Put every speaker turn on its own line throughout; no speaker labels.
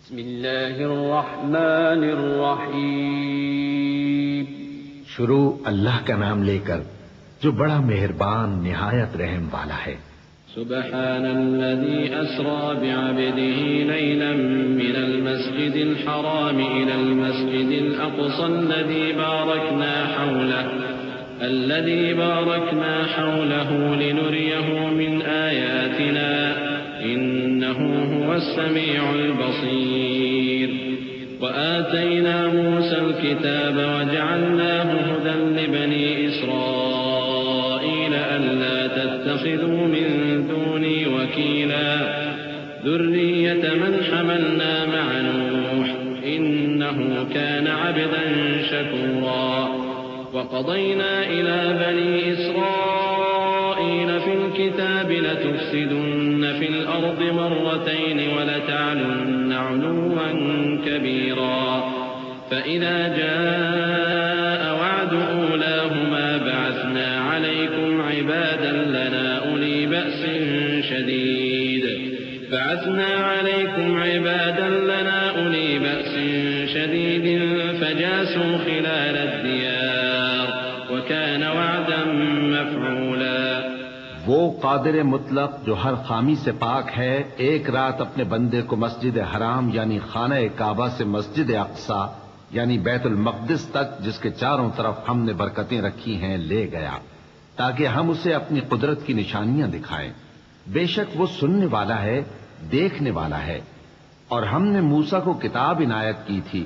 بسم اللہ الرحمن الرحیم۔
شروع اللہ کا نام لے کر جو بڑا مہربان نہایت رحم والا ہے۔
سبحان الذي أسرى بعبده ليلا من المسجد الحرام إلى المسجد الأقصى الذي باركنا حوله لنريه من آياتنا إنه هو السميع البصير۔ وآتينا موسى الكتاب وجعلناه هدى لبني إسرائيل ألا تتخذوا من دوني وكيلا ذرية من حملنا مع نوح إنه كان عبدا شكورا۔ وقضينا إلى بني إسرائيل في الكتاب لتفسدن في الأرض مرتين ولتعلن علوا كبيرا فإذا جاء وعد أولاهما بعثنا عليكم عبادا لنا أولي بأس شديد فجاسوا خلال الديار وكان وعدا مفعولا۔
وہ قادر مطلق جو ہر خامی سے پاک ہے، ایک رات اپنے بندے کو مسجد حرام یعنی خانہ کعبہ سے مسجد اقصی یعنی بیت المقدس تک، جس کے چاروں طرف ہم نے برکتیں رکھی ہیں، لے گیا تاکہ ہم اسے اپنی قدرت کی نشانیاں دکھائیں۔ بے شک وہ سننے والا ہے، دیکھنے والا ہے۔ اور ہم نے موسیٰ کو کتاب عنایت کی تھی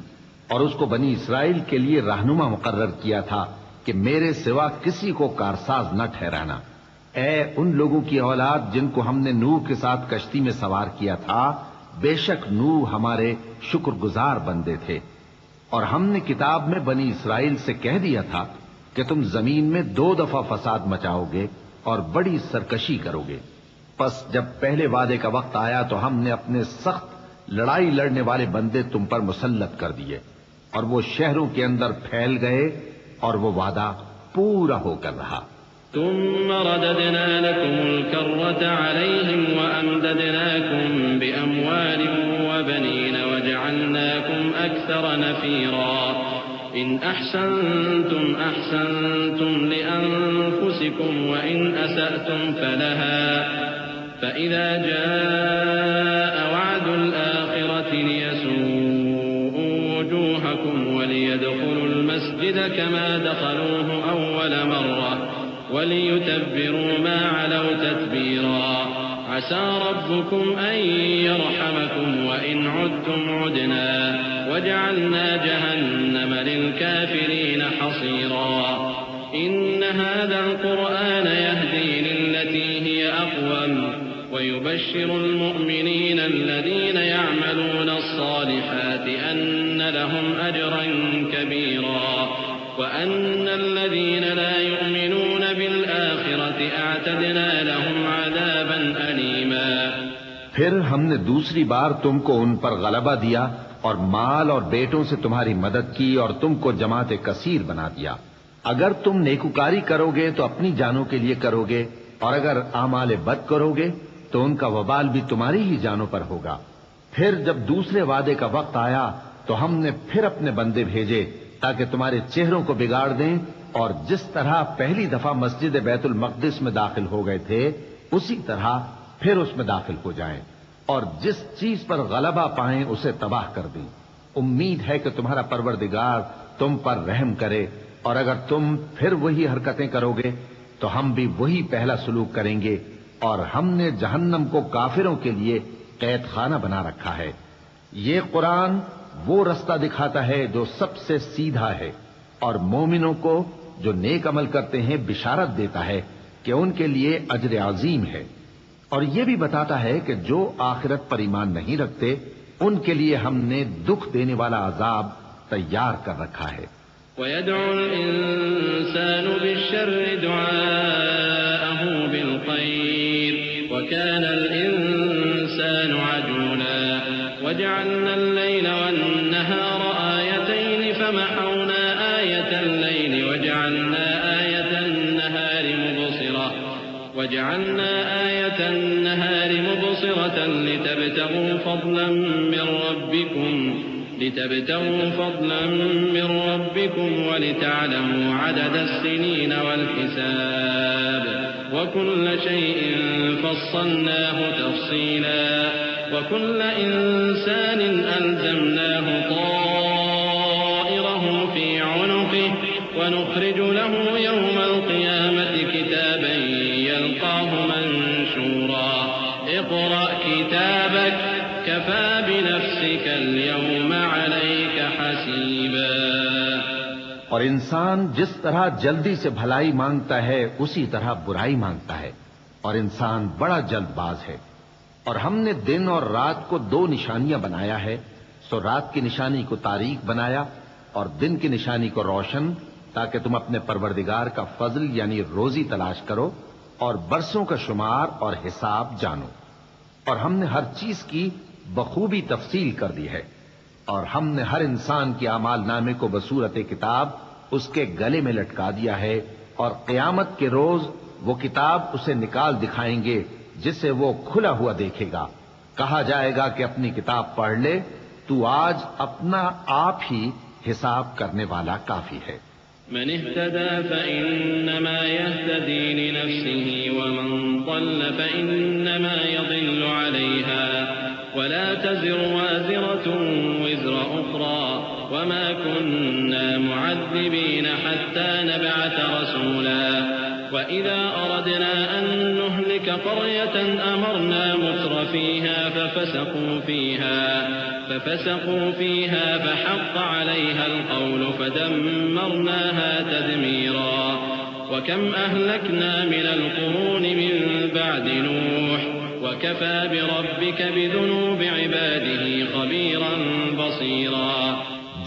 اور اس کو بنی اسرائیل کے لیے رہنما مقرر کیا تھا کہ میرے سوا کسی کو کارساز نہ ٹھہرانا۔ اے ان لوگوں کی اولاد جن کو ہم نے نوح کے ساتھ کشتی میں سوار کیا تھا، بے شک نوح ہمارے شکر گزار بندے تھے۔ اور ہم نے کتاب میں بنی اسرائیل سے کہہ دیا تھا کہ تم زمین میں 2 دفعہ فساد مچاؤ گے اور بڑی سرکشی کرو گے۔ پس جب پہلے وعدے کا وقت آیا تو ہم نے اپنے سخت لڑائی لڑنے والے بندے تم پر مسلط کر دیے اور وہ شہروں کے اندر پھیل گئے اور وہ وعدہ پورا ہو کر رہا۔
ثم رددنا لكم الكرة عليهم وأمددناكم بأموال وبنين وجعلناكم أكثر نفيرا۔ إن أحسنتم أحسنتم لأنفسكم وإن أسأتم فلها فإذا جاء وعد الآخرة ليسوءوا وجوهكم وليدخلوا المسجد كما دخلوه أول مرة وليتبروا ما علوا تتبيرا۔ عسى ربكم أن يرحمكم وإن عدتم عدنا وجعلنا جهنم للكافرين حصيرا۔ إن هذا القرآن يهدي للتي هي أقوم ويبشر المؤمنين الذين يعملون الصالحات أن لهم أجرا كبيرا وأن الذين لا يؤمنون بالآخرة أعتدنا لهم عذابا أليما۔
پھر ہم نے دوسری بار تم کو ان پر غلبہ دیا اور مال اور بیٹوں سے تمہاری مدد کی اور تم کو جماعت کثیر بنا دیا۔ اگر تم نیکوکاری کرو گے تو اپنی جانوں کے لیے کرو گے، اور اگر اعمال بد کرو گے تو ان کا وبال بھی تمہاری ہی جانوں پر ہوگا۔ پھر جب دوسرے وعدے کا وقت آیا تو ہم نے پھر اپنے بندے بھیجے تاکہ تمہارے چہروں کو بگاڑ دیں، اور جس طرح پہلی دفعہ مسجد بیت المقدس میں داخل ہو گئے تھے اسی طرح پھر اس میں داخل ہو جائیں، اور جس چیز پر غلبہ پائیں اسے تباہ کر دیں۔ امید ہے کہ تمہارا پروردگار تم پر رحم کرے، اور اگر تم پھر وہی حرکتیں کرو گے تو ہم بھی وہی پہلا سلوک کریں گے، اور ہم نے جہنم کو کافروں کے لیے قید خانہ بنا رکھا ہے۔ یہ قرآن وہ رستہ دکھاتا ہے جو سب سے سیدھا ہے، اور مومنوں کو جو نیک عمل کرتے ہیں بشارت دیتا ہے کہ ان کے لیے اجر عظیم ہے، اور یہ بھی بتاتا ہے کہ جو آخرت پر ایمان نہیں رکھتے ان کے لیے ہم نے دکھ دینے والا عذاب تیار کر رکھا ہے۔
وَيَدْعُ الْإِنسَانُ بِالشَّرِّ دُعَاءَهُ بِالْخَيْرِ وَكَانَ الْإِنسَانُ عَجُولًا۔ وَجَعَلْنَا اللَّيْلَ وَالنَّهَارَ آيَتَيْنِ فَمَحَوْنَا آيَةَ اللَّيْلِ وَجَعَلْنَا آيَةَ النَّهَارِ مُبْصِرَةً وجعلنا آية النهار مبصرة لتبتغوا فضلا من ربكم ولتعلموا عدد السنين والحساب وكل شيء فصلناه تفصيلا وكل إنسان ألزمناه طائره في عنقه ونخرج له يوم القيامة كتابا يلقاه منشورا اقرأ كتابك كفى بنفسك اليوم عليك حسيبا.
اور انسان جس طرح جلدی سے بھلائی مانگتا ہے اسی طرح برائی مانگتا ہے، اور انسان بڑا جلد باز ہے. اور ہم نے دن اور رات کو دو نشانیاں بنایا ہے، سو رات کی نشانی کو تاریک بنایا اور دن کی نشانی کو روشن، تاکہ تم اپنے پروردگار کا فضل یعنی روزی تلاش کرو اور برسوں کا شمار اور حساب جانو. اور ہم نے ہر چیز کی بخوبی تفصیل کر دی ہے، اور ہم نے ہر انسان کے اعمال نامے کو بصورت کتاب اس کے گلے میں لٹکا دیا ہے، اور قیامت کے روز وہ کتاب اسے نکال دکھائیں گے جسے وہ کھلا ہوا دیکھے گا. کہا جائے گا کہ اپنی کتاب پڑھ لے، تو آج اپنا آپ ہی حساب کرنے والا کافی ہے.
من اهتدى فإنما يهتدي لنفسه ومن ضل فإنما يضل عليها ولا تزر وازرة وزر أخرى وما كنا معذبين حتى نبعث رسولا وإذا أردنا أن نهلك قرية أمرنا متر فيها ففسقوا فيها فحق عليها القول فدمرناها تدميرا. وكم أهلكنا من القرون من بعد نوح وكفى بربك بذنوب عباده خبيرا بصيرا.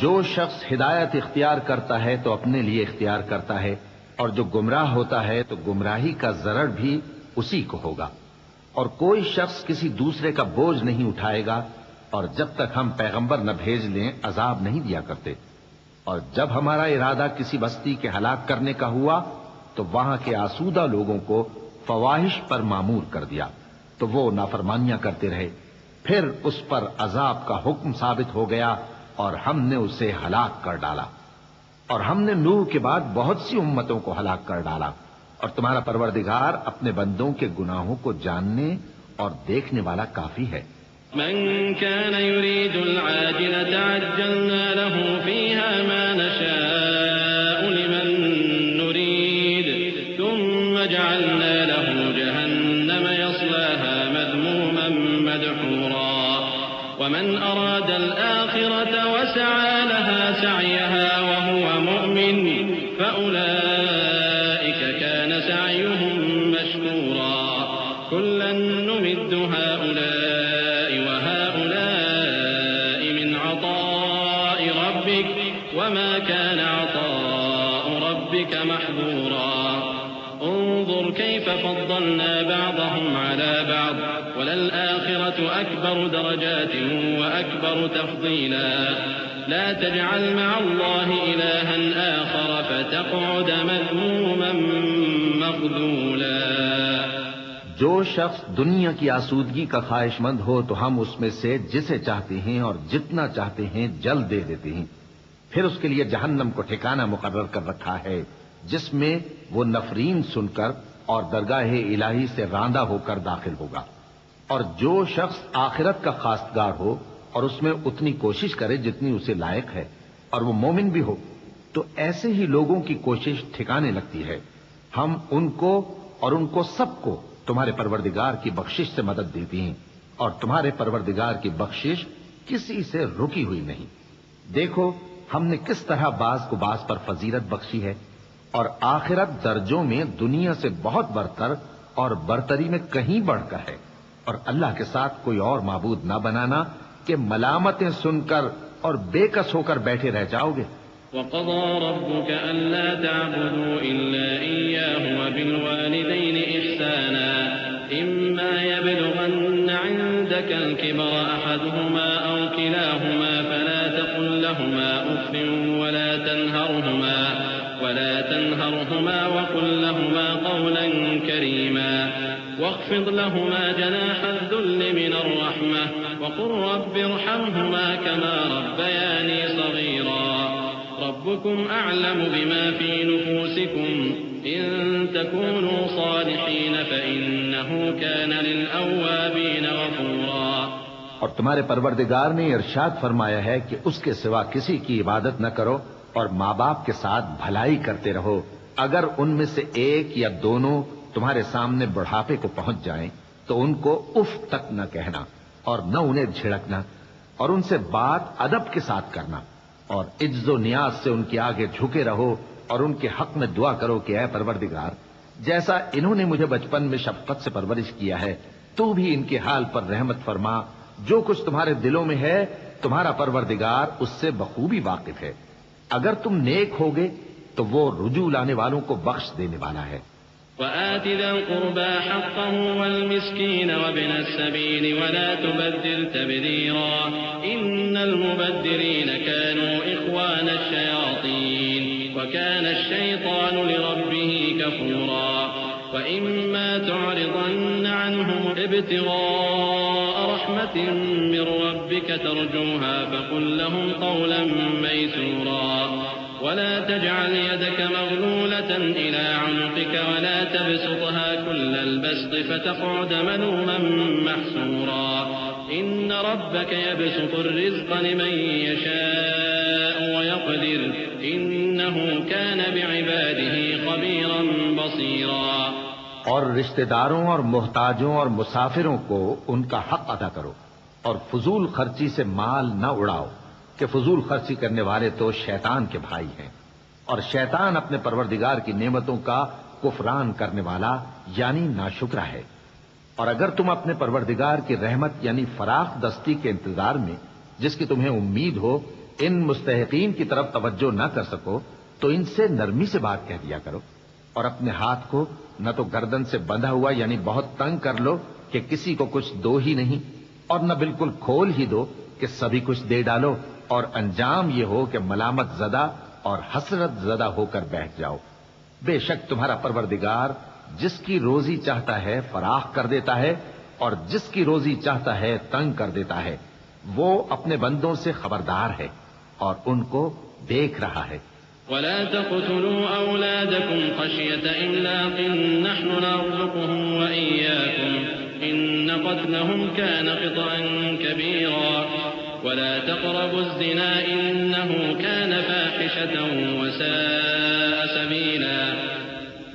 جو شخص ہدایت اختیار کرتا ہے تو اپنے لیے اختیار کرتا ہے، اور جو گمراہ ہوتا ہے تو گمراہی کا ضرر بھی اسی کو ہوگا. اور کوئی شخص کسی دوسرے کا بوجھ نہیں اٹھائے گا، اور جب تک ہم پیغمبر نہ بھیج لیں عذاب نہیں دیا کرتے. اور جب ہمارا ارادہ کسی بستی کے ہلاک کرنے کا ہوا تو وہاں کے آسودہ لوگوں کو فواحش پر معمور کر دیا، تو وہ نافرمانیاں کرتے رہے. پھر اس پر عذاب کا حکم ثابت ہو گیا اور ہم نے اسے ہلاک کر ڈالا. اور ہم نے نوح کے بعد بہت سی امتوں کو ہلاک کر ڈالا. اور تمہارا پروردگار اپنے بندوں کے گناہوں کو جاننے اور دیکھنے والا کافی ہے.
من كان يريد العاجلة عجلنا له فيها ما نشاء لمن نريد ثم جعلنا له جهنم يصلاها مذموما مدحورا ومن أراد الآخرة وسعى لها سعيها وهو مؤمن فأولئك كان سعيهم مشكورا كلا نمد هؤلاء وهؤلاء من عطاء ربك وما كان عطاء ربك محظورا انظر كيف فضلنا بعضهم على بعض وللآخرة أكبر درجات وأكبر تفضيلا لا تجعل مع الله إلها آخر فتقعد مذموما مخذولا.
جو شخص دنیا کی آسودگی کا خواہش مند ہو تو ہم اس میں سے جسے چاہتے ہیں اور جتنا چاہتے ہیں جلد دے دیتے ہیں. پھر اس کے لیے جہنم کو ٹھکانہ مقرر کر رکھا ہے جس میں وہ نفرین سن کر اور درگاہ الہی سے راندہ ہو کر داخل ہوگا. اور جو شخص آخرت کا خواستگار ہو اور اس میں اتنی کوشش کرے جتنی اسے لائق ہے اور وہ مومن بھی ہو تو ایسے ہی لوگوں کی کوشش ٹھکانے لگتی ہے. ہم ان کو اور ان کو سب کو تمہارے پروردگار کی بخشش سے مدد دیتی ہیں اور تمہارے پروردگار کی بخشش کسی سے رکی ہوئی نہیں. دیکھو ہم نے کس طرح بعض کو بعض پر فضیلت بخشی ہے اور آخرت درجوں میں دنیا سے بہت برتر اور برتری میں کہیں بڑھ کر ہے. اور اللہ کے ساتھ کوئی اور معبود نہ بنانا کہ ملامتیں سن کر اور بے کس ہو کر بیٹھے رہ جاؤ گے.
وَقَضَى رَبُّكَ أَلَّا تَعْبُدُوا إِلَّا إِيَّاهُ وَبِالْوَالِدَيْنِ إِحْسَانًا إِمَّا يَبْلُغَنَّ عِندَكَ الْكِبَرَ أَحَدُهُمَا أَوْ كِلَاهُمَا فَلَا تَقُل لَّهُمَا أُفٍّ وَلَا تَنْهَرْهُمَا وَقُل لَّهُمَا قَوْلًا كَرِيمًا واخفض لهما جناح الذل من الرحمة وقل رب ارحمهما كما ربياني صغيرا ربكم أعلم بما في نفوسكم إن تكونوا صالحين فإنه كان للأوابين غفورا.
اور تمہارے پروردگار نے ارشاد فرمایا ہے کہ اس کے سوا کسی کی عبادت نہ کرو اور ماں باپ کے ساتھ بھلائی کرتے رہو. اگر ان میں سے ایک یا دونوں تمہارے سامنے بڑھاپے کو پہنچ جائیں تو ان کو اف تک نہ کہنا اور نہ انہیں جھڑکنا اور ان سے بات ادب کے ساتھ کرنا اور عجز و نیاز سے ان کے آگے جھکے رہو اور ان کے حق میں دعا کرو کہ اے پروردگار جیسا انہوں نے مجھے بچپن میں شفقت سے پرورش کیا ہے تو بھی ان کے حال پر رحمت فرما. جو کچھ تمہارے دلوں میں ہے تمہارا پروردگار اس سے بخوبی واقف ہے. اگر تم نیک ہوگے تو وہ رجوع لانے والوں کو بخش دینے والا ہے.
وآت ذا القربى حقه والمسكين وابن السبيل ولا تبذر تبذيرا إن المبذرين كانوا إخوان الشياطين وكان الشيطان لربه كفورا. وإما تعرضن عنهم ابتغاء رحمة من ربك ترجوها فقل لهم قولا ميسورا. ولا تجعل يدك مغلولة إلى عنقك ولا تبسطها كل البسط فتقعد ملوما محسورا. إن ربك يبسط الرزق لمن يشاء ويقدر إنه كان بعباده خبيرا بصيرا.
اور رشتہ داروں اور محتاجوں اور مسافروں کو ان کا حق ادا کرو اور فضول خرچی سے مال نہ اڑاؤ کہ فضول خرچی کرنے والے تو شیطان کے بھائی ہیں اور شیطان اپنے پروردگار کی نعمتوں کا کفران کرنے والا یعنی ناشکرا ہے. اور اگر تم اپنے پروردگار کی رحمت یعنی فراخ دستی کے انتظار میں جس کی تمہیں امید ہو ان مستحقین کی طرف توجہ نہ کر سکو تو ان سے نرمی سے بات کہہ دیا کرو اور اپنے ہاتھ کو نہ تو گردن سے بندھا ہوا یعنی بہت تنگ کر لو کہ کسی کو کچھ دو ہی نہیں اور نہ بالکل کھول ہی دو کہ سبھی کچھ دے ڈالو اور انجام یہ ہو کہ ملامت زدہ اور حسرت زدہ ہو کر بیٹھ جاؤ. بے شک تمہارا پروردگار جس کی روزی چاہتا ہے فراخ کر دیتا ہے اور جس کی روزی چاہتا ہے تنگ کر دیتا ہے. وہ اپنے بندوں سے خبردار ہے اور ان کو دیکھ رہا ہے.
ولا تقتلوا أولادكم خشية إملاق نحن نرزقهم وإياكم إن قتلهم كان خطأ كبيرا. ولا تقربوا الزنا إنه كان فاحشة وساء سبيلا.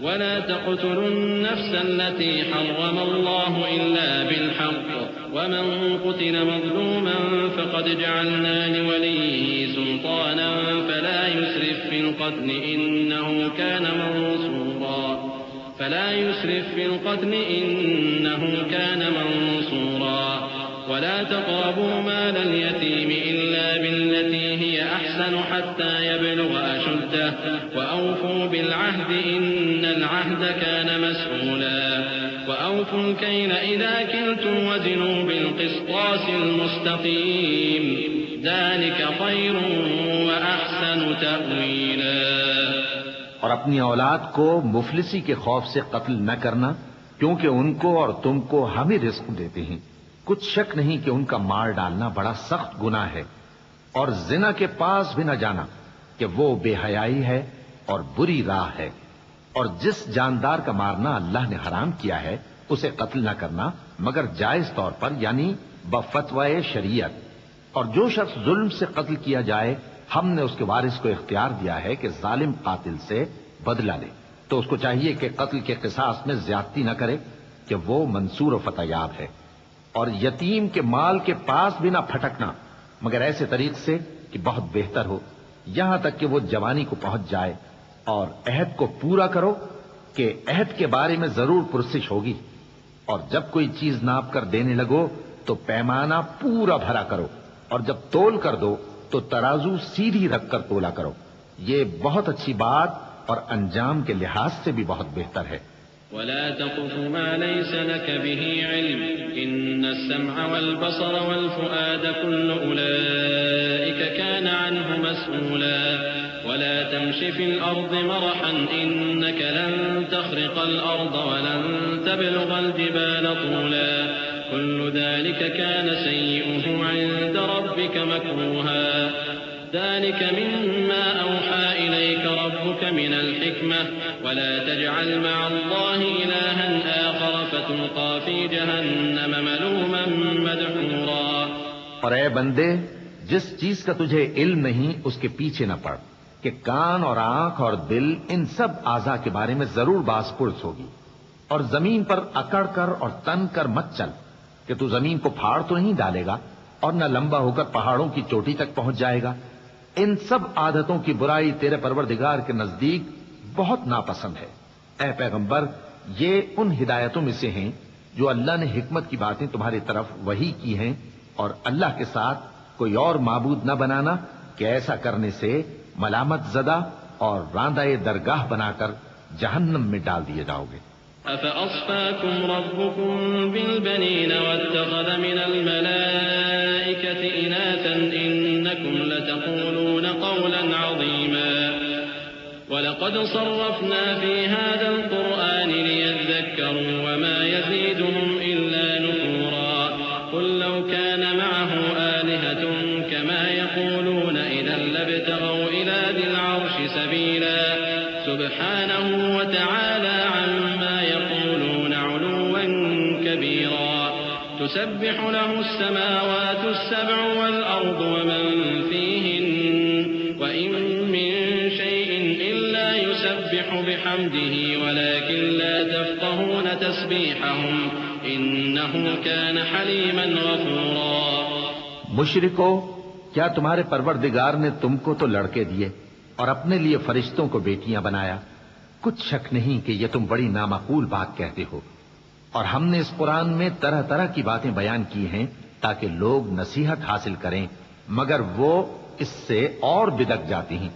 ولا تقتلوا النفس التي حرم الله إلا بالحق ومن قتل مظلوما فقد جعلنا لوليه سلطانا فلا يسرف في القتل إنه كان منصورا. ولا تقربوا مال اليتيم إلا بالتي هي أحسن حتى يبلغ أشده وأوفوا بالعهد إن العهد كان مسؤولا. وأوفوا الكيل إذا كلتم وزنوا بالقسطاس المستقيم ذلك خير وأحسن تأويلا.
اور اپنی اولاد کو مفلسی کے خوف سے قتل نہ کرنا کیونکہ ان کو اور تم کو ہم ہی رزق دیتے ہیں. کچھ شک نہیں کہ ان کا مار ڈالنا بڑا سخت گناہ ہے اور زنا کے پاس بھی نہ جانا کہ وہ بے حیائی ہے اور بری راہ ہے. اور جس جاندار کا مارنا اللہ نے حرام کیا ہے اسے قتل نہ کرنا مگر جائز طور پر یعنی بفتوائے شریعت. اور جو شخص ظلم سے قتل کیا جائے ہم نے اس کے وارث کو اختیار دیا ہے کہ ظالم قاتل سے بدلہ لے تو اس کو چاہیے کہ قتل کے قصاص میں زیادتی نہ کرے کہ وہ منصور و فتح یاب ہے. اور یتیم کے مال کے پاس بھی نہ پھٹکنا مگر ایسے طریق سے کہ بہت بہتر ہو یہاں تک کہ وہ جوانی کو پہنچ جائے. اور عہد کو پورا کرو کہ عہد کے بارے میں ضرور پرسش ہوگی. اور جب کوئی چیز ناپ کر دینے لگو تو پیمانہ پورا بھرا کرو اور جب تول کر دو تو ترازو سیدھی رکھ کر تولا کرو. یہ بہت اچھی بات اور انجام کے لحاظ سے بھی بہت بہتر ہے.
ولا تقف ما ليس لك به علم إن السمع والبصر والفؤاد كل أولئك كان عنه مسؤولا ولا تمش في الأرض مرحا إنك لن تخرق الأرض ولن تبلغ الجبال طولا كل ذلك كان سيئه عند ربك مكروها ذلك مما أوحى إليك ربك من الحكمة ولا تجعل مع الله إلها آخر فتلقى في جهنم ملوما مدحورا۔
اور اے بندے، جس چیز کا تجھے علم نہیں اس کے پیچھے نہ پڑ کہ کان اور آنکھ اور دل ان سب اعضاء کے بارے میں ضرور باز پرس ہوگی، اور زمین پر اکڑ کر اور تن کر مت چل کہ تو زمین کو پھاڑ تو نہیں ڈالے گا اور نہ لمبا ہو کر پہاڑوں کی چوٹی تک پہنچ جائے گا۔ ان سب عادتوں کی برائی تیرے پروردگار کے نزدیک بہت ناپسند ہے۔ اے پیغمبر، یہ ان ہدایتوں میں سے ہیں جو اللہ نے حکمت کی باتیں تمہاری طرف وحی کی ہیں، اور اللہ کے ساتھ کوئی اور معبود نہ بنانا کہ ایسا کرنے سے ملامت زدہ اور راندہ درگاہ بنا کر جہنم میں ڈال دیے جاؤ گے۔
أفأصفاكم ربكم بالبنين واتخذ من الملائكة إناثا إنكم لتقولون قولا عظيما ولقد صرفنا في هذا القرآن ليذكروا وما يزيدهم إلا نفورا قل لو كان معه آلهة كما يقولون إذا لابتغوا إلى ذي العرش سبيلا سبحانه وتعالى عما يقولون علوا كبيرا تسبح له السماوات السبع والأرض ومن فيهن وإن من شيء إلا يسبح بحمده ولكن لا تفقهون تسبيحهم إنه كان حليما غفورا۔
مشرکو، کیا تمہارے پروردگار نے تم کو تو لڑکے دیے اور اپنے لیے فرشتوں کو بیٹیاں بنایا؟ کچھ شک نہیں کہ یہ تم بڑی نامعقول بات کہتے ہو، اور ہم نے اس قرآن میں طرح طرح کی باتیں بیان کی ہیں تاکہ لوگ نصیحت حاصل کریں، مگر وہ اس سے اور بدک جاتے ہیں۔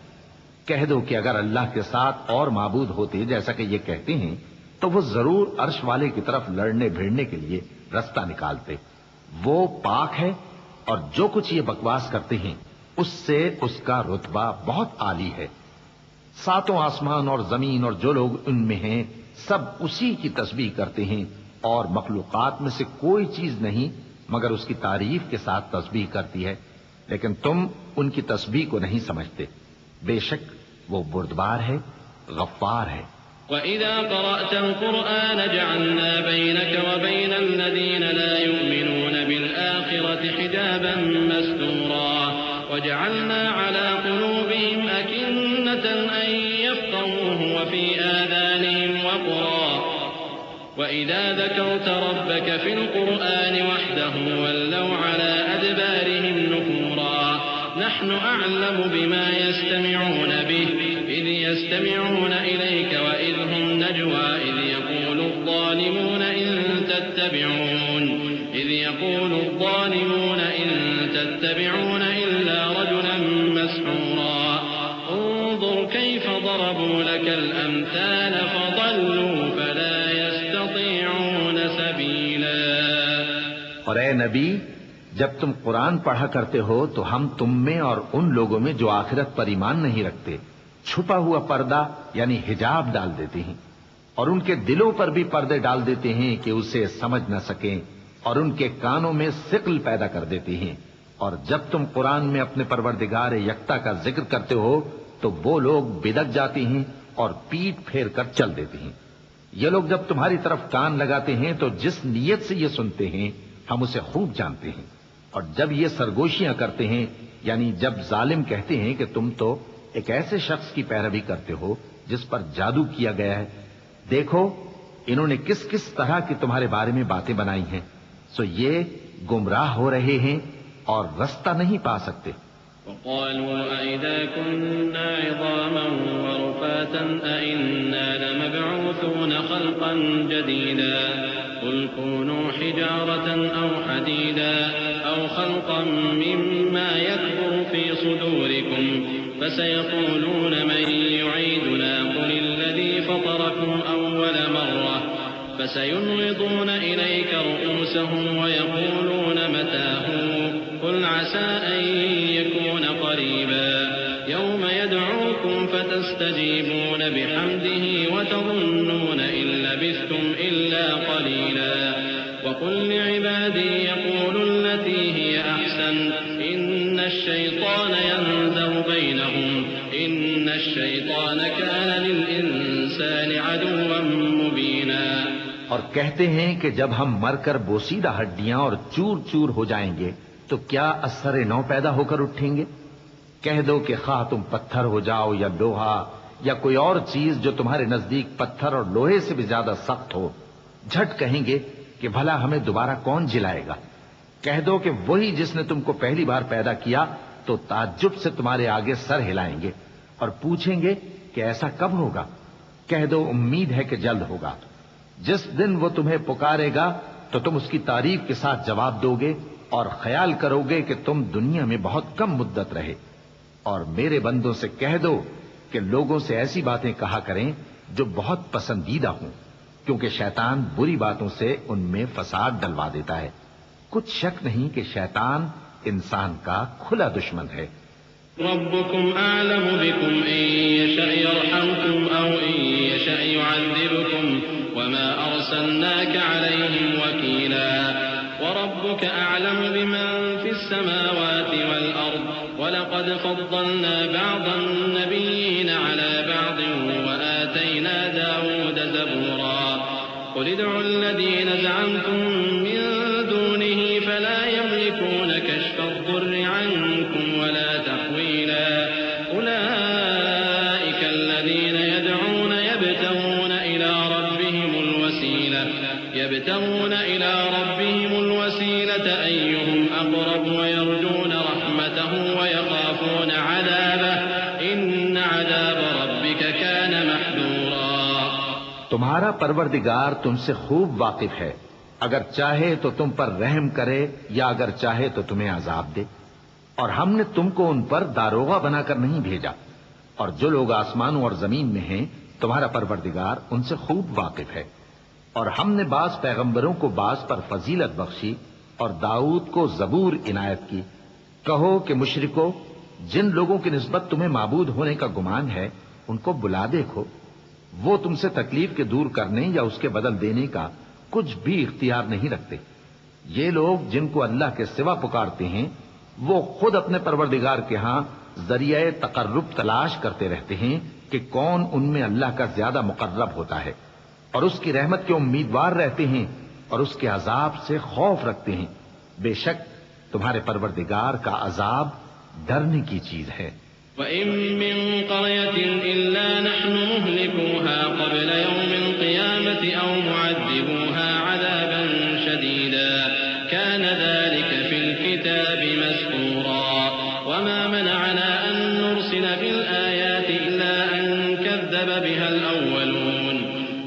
کہہ دو کہ اگر اللہ کے ساتھ اور معبود ہوتے جیسا کہ یہ کہتے ہیں تو وہ ضرور عرش والے کی طرف لڑنے بھیڑنے کے لیے رستہ نکالتے۔ وہ پاک ہے، اور جو کچھ یہ بکواس کرتے ہیں اس سے اس کا رتبہ بہت عالی ہے۔ ساتوں آسمان اور زمین اور جو لوگ ان میں ہیں سب اسی کی تسبیح کرتے ہیں، اور مخلوقات میں سے کوئی چیز نہیں مگر اس کی تعریف کے ساتھ تسبیح کرتی ہے، لیکن تم ان کی تسبیح کو نہیں سمجھتے۔ بے شک وہ بردبار ہے، غفار ہے۔
وَإِذَا قَرَأْتَ الْقُرْآنَ جَعَلْنَا بَيْنَكَ وَبَيْنَ الَّذِينَ لَا يُؤْمِنُونَ بِالْآخِرَةِ حِجَابًا مَسْتُورًا وَجَعَلْنَا عَلَى قُلُوبِهِمْ أَكِنَّةً أَن يَفْقَهُوهُ وَفِي آذَانِهِمْ وَقْرًا وَإِذَا ذَكَرْتَ رَبَّكَ فِي الْقُرْآنِ وَحْدَهُ وَلَّوْا عَلَى أَدْبَارِهِمْ نُفُورًا نحن أعلم بما يستمعون به إذ يستمعون إليك وإذ هم نجوى إذ يقول الظالمون إن تتبعون إلا رجلا مسحورا انظر كيف ضربوا لك الأمثال فضلوا فلا يستطيعون سبيلا۔
اور اے نبی، جب تم قرآن پڑھا کرتے ہو تو ہم تم میں اور ان لوگوں میں جو آخرت پر ایمان نہیں رکھتے چھپا ہوا پردہ یعنی حجاب ڈال دیتے ہیں، اور ان کے دلوں پر بھی پردے ڈال دیتے ہیں کہ اسے سمجھ نہ سکیں، اور ان کے کانوں میں ثقل پیدا کر دیتے ہیں۔ اور جب تم قرآن میں اپنے پروردگار یکتا کا ذکر کرتے ہو تو وہ لوگ بدک جاتے ہیں اور پیٹ پھیر کر چل دیتے ہیں۔ یہ لوگ جب تمہاری طرف کان لگاتے ہیں تو جس نیت سے یہ سنتے ہیں ہم اسے خوب جانتے ہیں، اور جب یہ سرگوشیاں کرتے ہیں یعنی جب ظالم کہتے ہیں کہ تم تو ایک ایسے شخص کی پیروی کرتے ہو جس پر جادو کیا گیا ہے، دیکھو انہوں نے کس کس طرح کی تمہارے بارے میں باتیں بنائی ہیں، سو یہ گمراہ ہو رہے ہیں اور رستہ نہیں پا سکتے۔
وقالوا أئذا كنا عظاما ورفاتا أئنا لمبعوثون خلقا جديدا قل كونوا حجارة أو حديدا أو خلقا مما يكبر في صدوركم فسيقولون من يعيدنا قل الذي فطركم أول مرة فسينغضون إليك رؤوسهم ويقولون متى هو قل عسى أن يكون قريبا فتستجيبون بحمده وتظنون إن لبثتم إلا قليلا وقل لعبادي يقولوا التي هي أحسن إن الشيطان ينزغ بينهم إن الشيطان كان للإنسان عدوا مبينا۔
اور کہتے ہیں کہ جب ہم مر کر بوسیدہ ہڈیاں اور چور چور ہو جائیں گے تو کیا اثر نو پیدا ہو کر اٹھیں گے؟ کہہ دو کہ خواہ تم پتھر ہو جاؤ یا لوہا یا کوئی اور چیز جو تمہارے نزدیک پتھر اور لوہے سے بھی زیادہ سخت ہو، جھٹ کہیں گے کہ بھلا ہمیں دوبارہ کون جلائے گا؟ کہہ دو کہ وہی جس نے تم کو پہلی بار پیدا کیا تو تعجب سے تمہارے آگے سر ہلائیں گے اور پوچھیں گے کہ ایسا کب ہوگا؟ کہہ دو امید ہے کہ جلد ہوگا۔ جس دن وہ تمہیں پکارے گا تو تم اس کی تعریف کے ساتھ جواب دو گے اور خیال کرو گے کہ تم دنیا میں بہت کم مدت رہے۔ اور میرے بندوں سے کہہ دو کہ لوگوں سے ایسی باتیں کہا کریں جو بہت پسندیدہ ہوں، کیونکہ شیطان بری باتوں سے ان میں فساد ڈلوا دیتا ہے۔ کچھ شک نہیں کہ شیطان انسان کا کھلا دشمن ہے۔
ربكم أعلم بكم إن يشأ يرحمكم أو إن يشأ يعذبكم وما أرسلناك عليهم وكيلا وربك أعلم بمن في السماوات والأرض ولقد فضلنا بعض النبيين على بعض وآتينا داود زبورا قل ادعوا الذين زعمتم من دونه فلا يملكون كشف الضر عنكم ولا تحويلا أولئك الذين يدعون يبتغون إلى ربهم الوسيلة أيهم أقرب ويرجون رحمته ويخافون عذابه إن عذاب ربك كان محذورا۔
تمہارا پروردگار تم سے خوب واقف ہے، اگر چاہے تو تم پر رحم کرے یا اگر چاہے تو تمہیں عذاب دے، اور ہم نے تم کو ان پر داروغہ بنا کر نہیں بھیجا، اور جو لوگ آسمانوں اور زمین میں ہیں تمہارا پروردگار ان سے خوب واقف ہے۔ اور ہم نے بعض پیغمبروں کو بعض پر فضیلت بخشی اور داؤد کو زبور عنایت کی۔ کہو کہ مشرکو، جن لوگوں کی نسبت تمہیں معبود ہونے کا گمان ہے ان کو بلا دیکھو، وہ تم سے تکلیف کے دور کرنے یا اس کے بدل دینے کا کچھ بھی اختیار نہیں رکھتے۔ یہ لوگ جن کو اللہ کے سوا پکارتے ہیں وہ خود اپنے پروردگار کے ہاں ذریعہ تقرب تلاش کرتے رہتے ہیں کہ کون ان میں اللہ کا زیادہ مقرب ہوتا ہے، اور اس کی رحمت کے امیدوار رہتے ہیں اور اس کے عذاب سے خوف رکھتے ہیں۔ بے شک تمہارے پروردگار کا عذاب ڈرنے کی چیز ہے۔
وَإِن مِّن قَرْيَةٍ إِلَّا نَحْنُ مُهْلِكُوهَا قَبْلَ يَوْمِ الْقِيَامَةِ أَوْ مُعَذِّبُوهَا عَذَابًا شَدِيدًا كَانَ ذَلِكَ فِي الْكِتَابِ مَسْطُورًا وَمَا مَنَعَنَا أَن نُّرْسِلَ بِالْآيَاتِ إِلَّا أَن كَذَّبَ بِهَا الْأَوَّلُونَ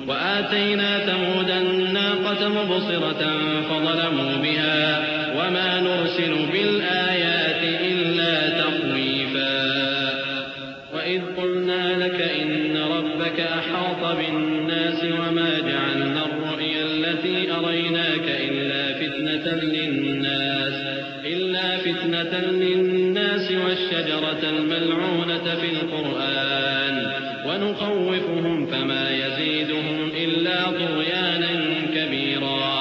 وآتينا ثمود الناقة مبصرة فظلموا بها وما نرسل بالآيات إلا تخويفا وإذ قلنا لك إن ربك أحاط بالناس وما جعلنا الرؤيا التي أريناك إلا فتنة للناس والشجرة الملعونة في القرآن ونخوفهم فما يزيدهم إلا طغيانا كبيرا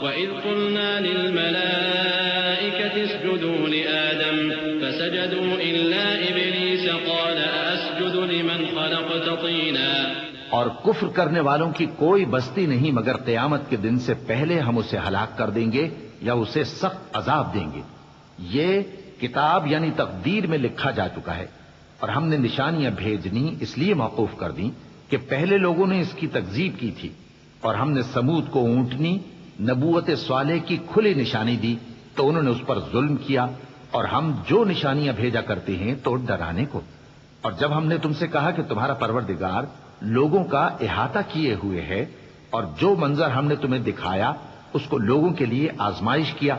وإذ قلنا للملائكة اسجدوا لآدم فسجدوا إلا إبليس قال أسجد لمن خلقت طينا۔
اور کفر کرنے والوں کی کوئی بستی نہیں مگر قیامت کے دن سے پہلے ہم اسے ہلاک کر دیں گے یا اسے سخت عذاب دیں گے۔ یہ کتاب یعنی تقدیر میں لکھا جا چکا ہے، اور ہم نے نشانیاں بھیجنی اس لیے موقوف کر دیں کہ پہلے لوگوں نے اس کی تکذیب کی تھی، اور ہم نے سمود کو اونٹنی نبوت صالح کی کھلی نشانی دی تو انہوں نے اس پر ظلم کیا، اور ہم جو نشانیاں بھیجا کرتے ہیں تو ڈرانے کو۔ اور جب ہم نے تم سے کہا کہ تمہارا پروردگار لوگوں کا احاطہ کیے ہوئے ہے اور جو منظر ہم نے تمہیں دکھایا اس کو لوگوں کے لیے آزمائش کیا،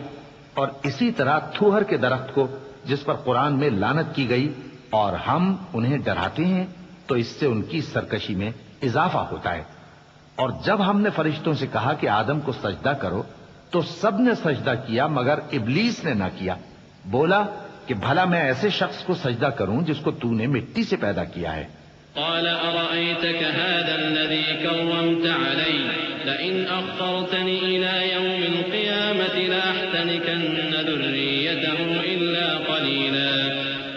اور اسی طرح تھوہر کے درخت کو جس پر قرآن میں لعنت کی گئی، اور ہم انہیں ڈراتے ہیں تو اس سے ان کی سرکشی میں اضافہ ہوتا ہے۔ اور جب ہم نے فرشتوں سے کہا کہ آدم کو سجدہ کرو تو سب نے سجدہ کیا مگر ابلیس نے نہ کیا، بولا کہ بھلا میں ایسے شخص کو سجدہ کروں جس کو تو نے مٹی سے پیدا کیا ہے۔
قال أرأيتك هذا الذي كرمت علي لئن أخرتني إلى يوم القيامة لأحتنكن ذريته إلا قليلا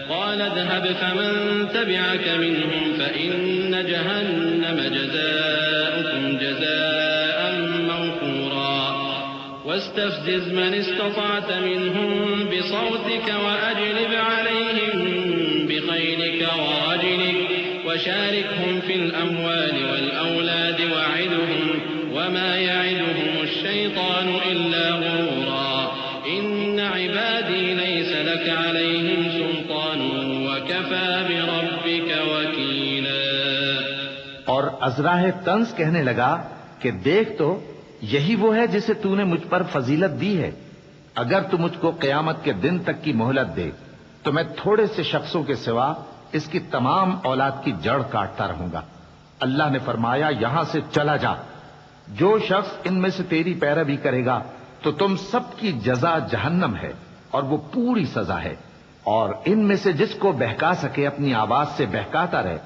قال اذهب فمن تبعك منهم فإن جهنم جزاؤكم جزاء موفورا واستفزز من استطعت منهم بصوتك وأجلب عليهم بخيلك ورجلك وشاركهم في الأموال والأولاد وعدهم وما يعدهم الشيطان إلا غرورا إن عبادي ليس لك عليهم سلطان وكفى بربك وكيلا.
اور ازراہ طنز کہنے لگا کہ دیکھ تو یہی وہ ہے جسے تو نے مجھ پر فضیلت دی ہے. اگر تو مجھ کو قیامت کے دن تک کی مہلت دے تو میں تھوڑے سے شخصوں کے سوا اس کی تمام اولاد کی جڑ کاٹتا رہوں گا. اللہ نے فرمایا یہاں سے چلا جا. جو شخص ان میں سے تیری پیروی کرے گا تو تم سب کی جزا جہنم ہے اور وہ پوری سزا ہے. اور ان میں سے جس کو بہکا سکے اپنی آواز سے بہکاتا رہے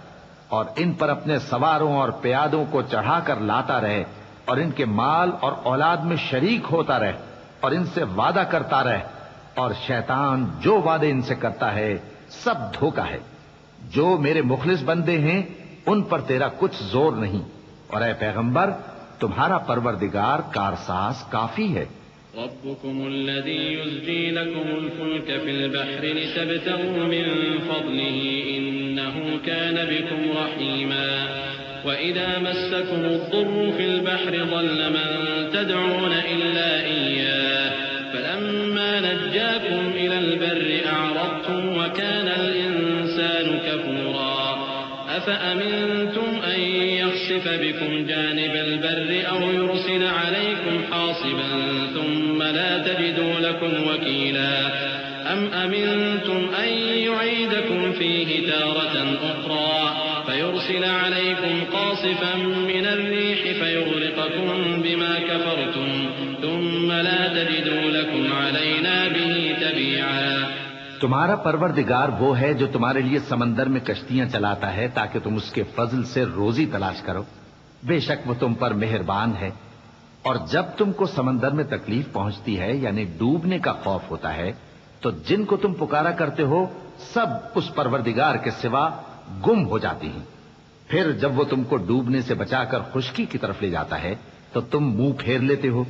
اور ان پر اپنے سواروں اور پیادوں کو چڑھا کر لاتا رہے اور ان کے مال اور اولاد میں شریک ہوتا رہے اور ان سے وعدہ کرتا رہے. اور شیطان جو وعدے ان سے کرتا ہے سب دھوکہ ہے. جو میرے مخلص بندے ہیں ان پر تیرا کچھ زور نہیں. اور اے پیغمبر تمہارا پروردگار کارساز کافی ہے.
ربكم الذي يزجي لكم الفلك في البحر لتبتغوا من فضله إنه كان بكم رحيما وإذا مسكم الضر في البحر ضل من تدعون إلا إياه فلما نجاكم إلى البر أعرضتم وكان الإنسان كفورا أفأمنتم أن يخسف بكم جانب البر أو يرسل عليكم حاصبا ثم لا تجدوا لكم وكيلا أم أمنتم أن يعيدكم فيه تارة أخرى فيرسل عليكم قاصفا من الريح فيغرقكم بما كفرتم ثم لا تجدوا لكم علينا به تبيعا.
تمہارا پروردگار وہ ہے جو تمہارے لیے سمندر میں کشتیاں چلاتا ہے تاکہ تم اس کے فضل سے روزی تلاش کرو. بے شک وہ تم پر مہربان ہے. اور جب تم کو سمندر میں تکلیف پہنچتی ہے یعنی ڈوبنے کا خوف ہوتا ہے تو جن کو تم پکارا کرتے ہو سب اس پروردگار کے سوا گم ہو جاتی ہیں. پھر جب وہ تم کو ڈوبنے سے بچا کر خشکی کی طرف لے جاتا ہے تو تم منہ پھیر لیتے ہو.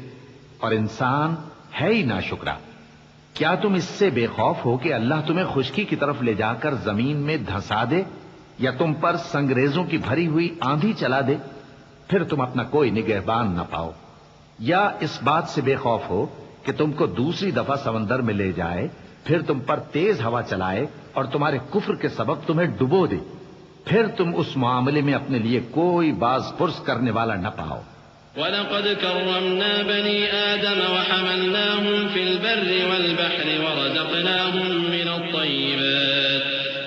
اور انسان ہے ہی ناشکرا. کیا تم اس سے بے خوف ہو کہ اللہ تمہیں خشکی کی طرف لے جا کر زمین میں دھنسا دے یا تم پر سنگریزوں کی بھری ہوئی آندھی چلا دے پھر تم اپنا کوئی نگہبان نہ پاؤ؟ یا اس بات سے بے خوف ہو کہ تم کو دوسری دفعہ سمندر میں لے جائے پھر تم پر تیز ہوا چلائے اور تمہارے کفر کے سبب تمہیں ڈبو دے پھر تم اس معاملے میں اپنے لیے کوئی باز پرس کرنے والا نہ پاؤ.
وَلَقَدْ كَرَّمْنَا بَنِي آدَمَ وَحَمَلْنَاهُمْ فِي الْبَرِّ وَالْبَحْرِ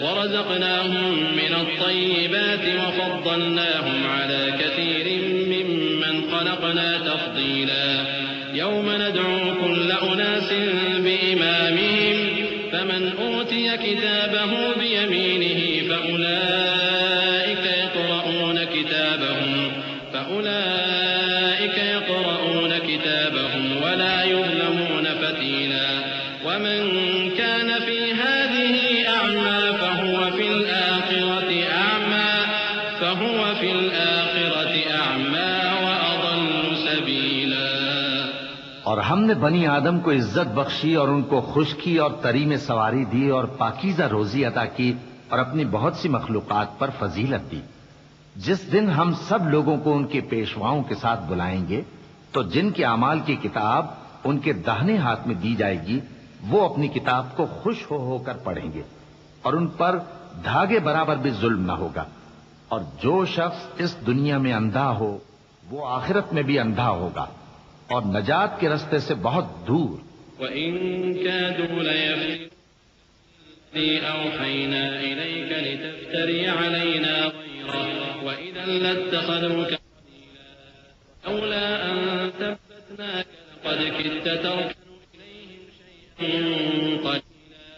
ورزقناهم من الطيبات وفضلناهم على كثير ممن خلقنا تفضيلا. يوم ندعو كل أناس بإمامهم فمن أوتي كتابه بيمينه فأولئك يقرؤون كتابهم ولا يظلمون فتيلا. ومن كان في هذه أعمى فهو في الآخرة أعمى وأضل سبيلا.
اور ہم نے بنی آدم کو عزت بخشی اور ان کو خشکی اور تری میں سواری دی اور پاکیزہ روزی عطا کی اور اپنی بہت سی مخلوقات پر فضیلت دی. جس دن ہم سب لوگوں کو ان کے پیشواؤں کے ساتھ بلائیں گے تو جن کے اعمال کی کتاب ان کے داہنے ہاتھ میں دی جائے گی وہ اپنی کتاب کو خوش ہو کر پڑھیں گے اور ان پر دھاگے برابر بھی ظلم نہ ہوگا. اور جو شخص اس دنیا میں اندھا ہو وہ آخرت میں بھی اندھا ہوگا اور نجات کے رستے سے بہت دور.
وَإِن كَادُوا لَيَفْتِنُونَكَ الَّذِي أَوْحَيْنَا إِلَيْكَ لِتَفْتَرِيَ عَلَيْنَا غَيْرَهُ وَإِذًا لَّاتَّخَذُوكَ خَلِيلًا لَّوْلَا أَن ثَبَّتْنَاكَ لَقَدْ كِدتَّ تَرْكَنُ إِلَيْهِمْ شَيْئًا قَلِيلًا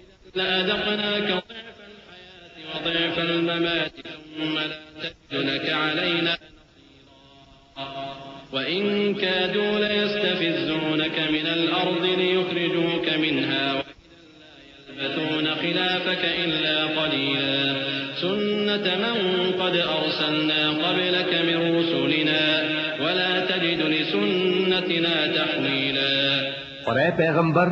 إِذًا لَّأَذَقْنَاكَ ضِعْفَ الْحَيَاةِ وَضِعْفَ الْمَمَاتِ ثُمَّ ثم لا تجد لك علينا وإن كادوا ليستفزونك من الأرض ليخرجوك منها وإذا لا يلبثون خلافك إلا قليلا سنة من قد أرسلنا قبلك من رسلنا ولا تجد لسنتنا تحويلا.
اور اے پیغمبر،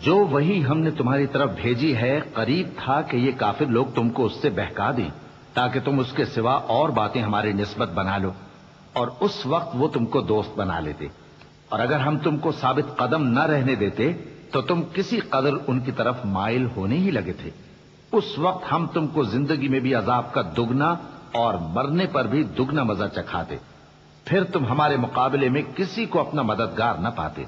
جو وہی ہم نے تمہاری طرف بھیجی ہے قریب تھا کہ یہ کافر لوگ تم کو اس سے بہکا دیں تاکہ تم اس کے سوا اور باتیں ہماری نسبت بنا لو، اور اس وقت وہ تم کو دوست بنا لیتے. اور اگر ہم تم کو ثابت قدم نہ رہنے دیتے تو تم کسی قدر ان کی طرف مائل ہونے ہی لگے تھے. اس وقت ہم تم کو زندگی میں بھی عذاب کا دگنا اور مرنے پر بھی دگنا مزہ چکھاتے، پھر تم ہمارے مقابلے میں کسی کو اپنا مددگار نہ پاتے.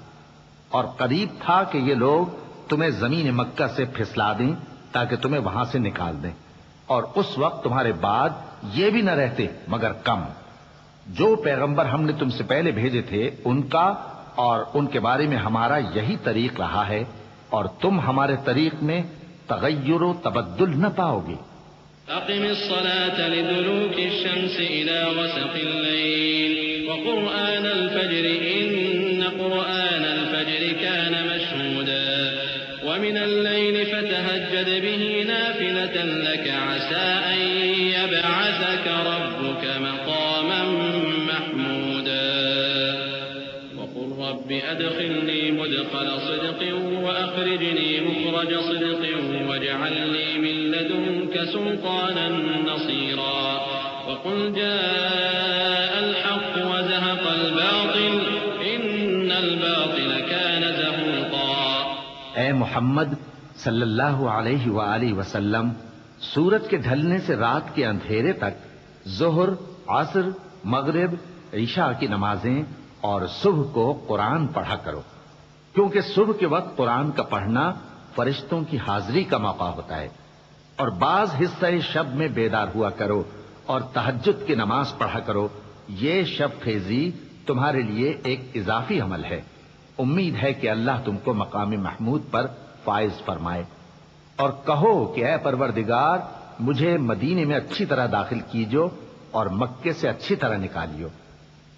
اور قریب تھا کہ یہ لوگ تمہیں زمین مکہ سے پھسلا دیں تاکہ تمہیں وہاں سے نکال دیں، اور اس وقت تمہارے بعد یہ بھی نہ رہتے مگر کم. جو پیغمبر ہم نے تم سے پہلے بھیجے تھے ان کا اور ان کے بارے میں ہمارا یہی طریق رہا ہے، اور تم ہمارے طریق میں تغیر و تبدل نہ پاؤ گے.
أقم الصلاة لدلوك الشمس إلى غسق الليل وقرآن الفجر إن قرآن الفجر كان مشهودا ومن الليل فتهجد به نافلة لك عسى أن يبعثك ربك مقاما محمودا وقل رب أدخلني مدخل صدق وأخرجني مخرج صدق واجعل لي من لدنك سلطانا نصيرا وقل جاء الحق وزهق الباطل إن الباطل كان زهوقا.
اے محمد صلی اللہ علیہ وآلہ وسلم، سورج کے ڈھلنے سے رات کے اندھیرے تک ظہر، عصر، مغرب، عشاء کی نمازیں اور صبح کو قرآن پڑھا کرو، کیونکہ صبح کے وقت قرآن کا پڑھنا فرشتوں کی حاضری کا موقع ہوتا ہے. اور بعض حصہ شب میں بیدار ہوا کرو اور تہجد کی نماز پڑھا کرو. یہ شب خیزی تمہارے لیے ایک اضافی عمل ہے. امید ہے کہ اللہ تم کو مقام محمود پر فائز فرمائے. اور کہو کہ اے پروردگار، مجھے مدینے میں اچھی طرح داخل کیجو اور مکے سے اچھی طرح نکالیو،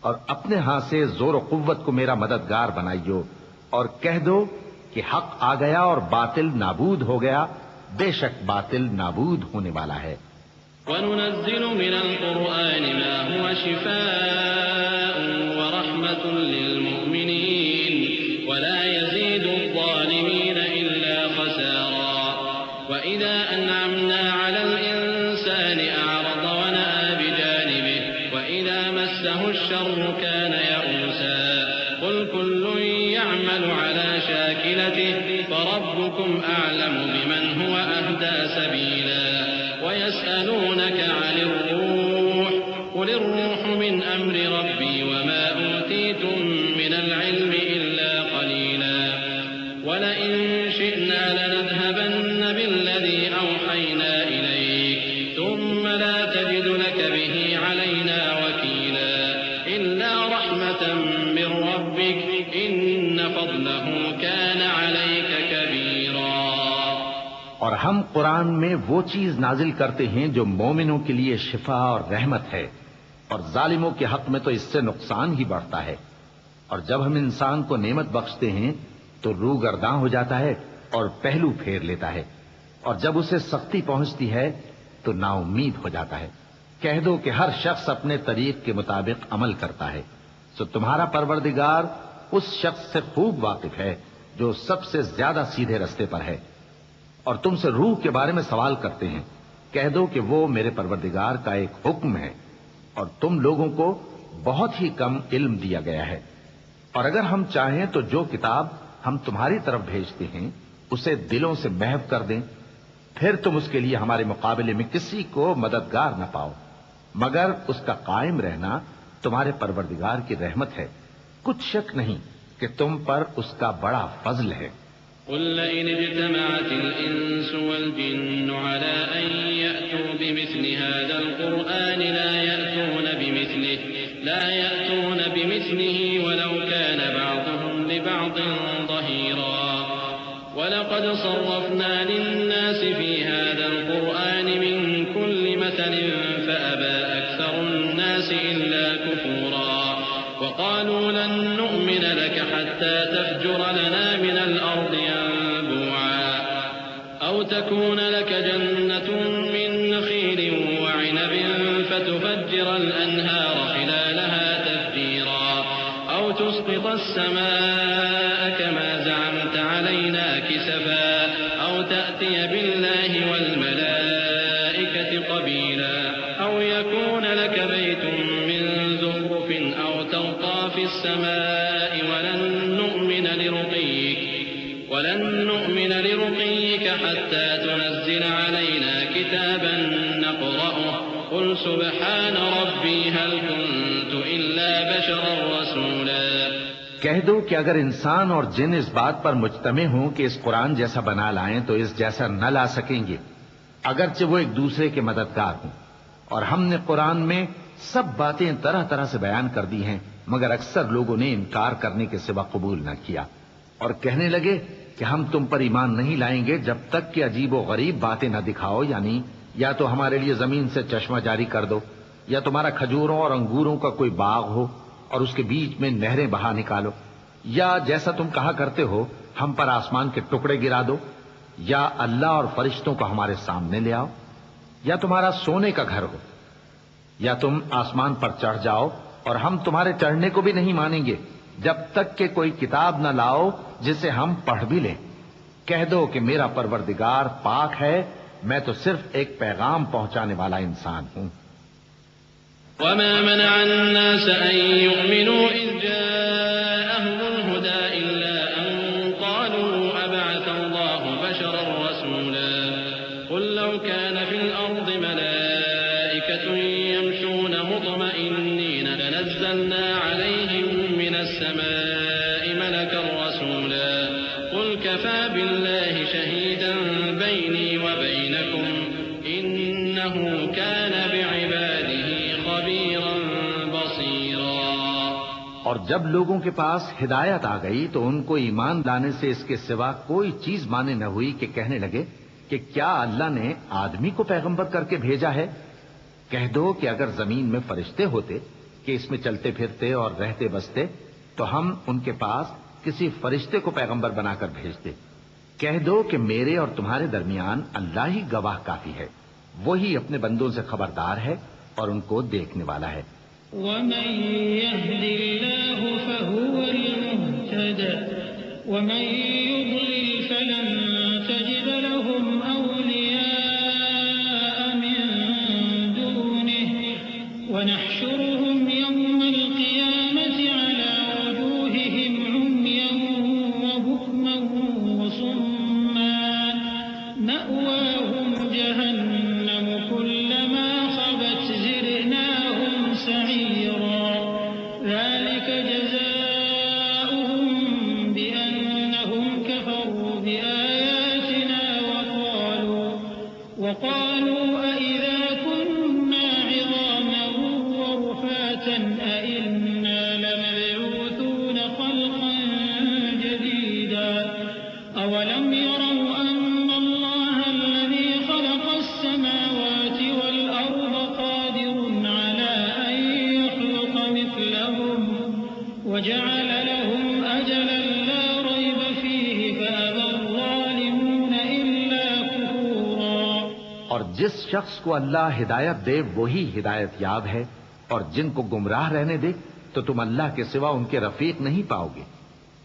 اور اپنے ہاں سے زور و قوت کو میرا مددگار بنائیو، اور کہہ دو کہ حق آ گیا اور باطل نابود ہو گیا، بے شک باطل نابود ہونے والا ہے.
وَنُنَزِّلُ مِنَ الْقُرْآنِ مَا هُوَ شِفَاءٌ وَرَحْمَةٌ لِّلْمُؤْمِنِينَ وَلَا يَزِيدُ الظَّالِمِينَ إِلَّا خَسَارًا. وَإِذَا أَنْعَمْنَا عَلَى الْإِنسَانِ أَعْرَضَ وَنَأَىٰ بِجَانِبِهِ وَإِذَا مَسَّهُ الشَّرُّ كَانَ يَئُوسًا. قُلْ كُلٌّ يَعْمَلُ عَلَى شَاكِلَتِهِ فَرَبُّكُمْ أَعْلَمُ بِمَنْ هُوَ أَهْدَىٰ سَبِيلًا. وَيَسْأَلُونَكَ عَنِ الرُّوحِ قُلِ الرُّوحُ مِنْ أَمْرِ رَبِّي وَمَا أُوتِيتُم مِّنَ الْعِلْمِ إِلَّا قَلِيلًا. وَلَئِن شِئْنَا لَنَذْهَبَنَّ بِالَّذِي أَوْحَيْنَا إِلَيْكَ ثُمَّ لَا تَجِدُ لَكَ بِهِ عَلَيْنَا وَكِيلًا إِلَّا رَحْمَةً مِّن رَّبِّكَ إِنَّ فَضْلَهُ كَانَ عَلَيْكَ كَبِيرًا.
اور ہم قرآن میں وہ چیز نازل کرتے ہیں جو مومنوں کے لیے شفا اور رحمت ہے، اور ظالموں کے حق میں تو اس سے نقصان ہی بڑھتا ہے. اور جب ہم انسان کو نعمت بخشتے ہیں تو روح گرداں ہو جاتا ہے اور پہلو پھیر لیتا ہے، اور جب اسے سختی پہنچتی ہے تو نا امید ہو جاتا ہے. کہہ دو کہ ہر شخص اپنے طریق کے مطابق عمل کرتا ہے، تو تمہارا پروردگار اس شخص سے خوب واقف ہے جو سب سے زیادہ سیدھے رستے پر ہے. اور تم سے روح کے بارے میں سوال کرتے ہیں، کہہ دو کہ وہ میرے پروردگار کا ایک حکم ہے، اور تم لوگوں کو بہت ہی کم علم دیا گیا ہے. اور اگر ہم چاہیں تو جو کتاب ہم تمہاری طرف بھیجتے ہیں اسے دلوں سے محو کر دیں، پھر تم اس کے لیے ہمارے مقابلے میں کسی کو مددگار نہ پاؤ، مگر اس کا قائم رہنا تمہارے پروردگار کی رحمت ہے. کچھ شک نہیں کہ تم پر اس کا بڑا فضل ہے.
قل لئن اجتمعت الإنس والجن على أن يأتوا بمثل هذا القرآن لا يأتون بمثله ولو كان بعضهم لبعض ظهيرا. ولقد صرفنا للناس في هذا القرآن من كل مثل فأبى وقالوا لن نؤمن لك حتى تفجر لنا من الأرض ينبوعا أو تكون لك جنة من نخيل وعنب فتفجر الأنهار خلالها تفجيرا أو تسقط السماء كما زعمت علينا كسفا أو تأتي بالله والملائكة قبيلا أو يكون لك بيت من زخرف أو ترقى في السماء ولن نؤمن لرقيك حتى تنزل علينا كتابا نقرأه قل سبحان ربي هل كنت إلا بشرا رسولا.
کہہ دو کہ اگر انسان اور جن اس بات پر مجتمع ہوں کہ اس قرآن جیسا بنا لائیں تو اس جیسا نہ لا سکیں گے، اگرچہ وہ ایک دوسرے کے مددگار ہوں. اور ہم نے قرآن میں سب باتیں طرح طرح سے بیان کر دی ہیں، مگر اکثر لوگوں نے انکار کرنے کے سوا قبول نہ کیا، اور کہنے لگے کہ ہم تم پر ایمان نہیں لائیں گے جب تک کہ عجیب و غریب باتیں نہ دکھاؤ، یعنی یا تو ہمارے لیے زمین سے چشمہ جاری کر دو، یا تمہارا کھجوروں اور انگوروں کا کوئی باغ ہو اور اس کے بیچ میں نہریں بہا نکالو، یا جیسا تم کہا کرتے ہو ہم پر آسمان کے ٹکڑے گرا دو، یا اللہ اور فرشتوں کو ہمارے سامنے لے آؤ، یا تمہارا سونے کا گھر ہو، یا تم آسمان پر چڑھ جاؤ اور ہم تمہارے چڑھنے کو بھی نہیں مانیں گے جب تک کہ کوئی کتاب نہ لاؤ جسے ہم پڑھ بھی لیں. کہہ دو کہ میرا پروردگار پاک ہے، میں تو صرف ایک پیغام پہنچانے والا انسان ہوں.
وما منع الناس أن يؤمنوا إذ جاءهم الهدى إلا أن قالوا أبعث الله بشرا رسولا قل لو كان في الأرض ملائكة يمشون مطمئنين لنزلنا عليهم من السماء ملكا رسولا قل كفى بالله شهيدا بيني وبينكم إنه كان بعباده خبيرا بصيرا.
اور جب لوگوں کے پاس ہدایت آ گئی تو ان کو ایمان لانے سے اس کے سوا کوئی چیز مانے نہ ہوئی کہ کہنے لگے کہ کیا اللہ نے آدمی کو پیغمبر کر کے بھیجا ہے. کہہ دو کہ اگر زمین میں فرشتے ہوتے کہ اس میں چلتے پھرتے اور رہتے بستے تو ہم ان کے پاس کسی فرشتے کو پیغمبر بنا کر بھیجتے. کہہ دو کہ میرے اور تمہارے درمیان اللہ ہی گواہ کافی ہے، وہی اپنے بندوں سے خبردار ہے اور ان کو دیکھنے والا ہے.
ومن يهد الله فهو المهتد ومن يضلل فلن تجد لهم أولياء من دونه ونحشرهم يوم القيامة على وجوههم عميا وبكما وصما مأواهم جهنم كلما خبت زدناهم سعيرا ذلك جزاؤهم بأنهم كفروا بآياتنا وقالوا أئذا كنا عظاما ورفاتا أئنا لمبعوثون خلقا جديدا أولم يروا أن الله الذي خلق السماوات والأرض قادر على أن يخلق مثلهم وجعل لهم أجلا لا ريب فيه فأبى الظالمون إلا كفورا.
اور جس شخص کو اللہ ہدایت دے وہی ہدایت یاب ہے، اور جن کو گمراہ رہنے دے تو تم اللہ کے سوا ان کے رفیق نہیں پاؤ گے.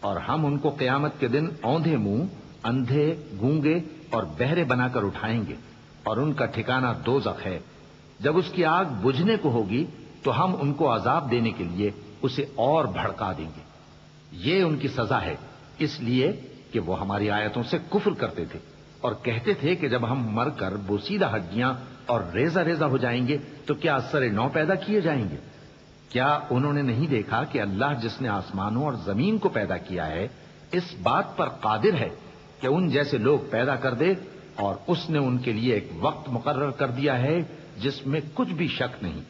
اور ہم ان کو قیامت کے دن اوندھے منہ، اندھے، گونگے اور بہرے بنا کر اٹھائیں گے، اور ان کا ٹھکانہ دوزخ ہے. جب اس کی آگ بجھنے کو ہوگی تو ہم ان کو عذاب دینے کے لیے اسے اور بھڑکا دیں گے. یہ ان کی سزا ہے اس لیے کہ وہ ہماری آیتوں سے کفر کرتے تھے اور کہتے تھے کہ جب ہم مر کر بوسیدہ ہڈیاں اور ریزہ ریزہ ہو جائیں گے تو کیا اثر نو پیدا کیے جائیں گے. کیا انہوں نے نہیں دیکھا کہ اللہ جس نے آسمانوں اور زمین کو پیدا کیا ہے اس بات پر قادر ہے کہ ان جیسے لوگ پیدا کر دے، اور اس نے ان کے لیے ایک وقت مقرر کر دیا ہے جس میں کچھ بھی شک نہیں.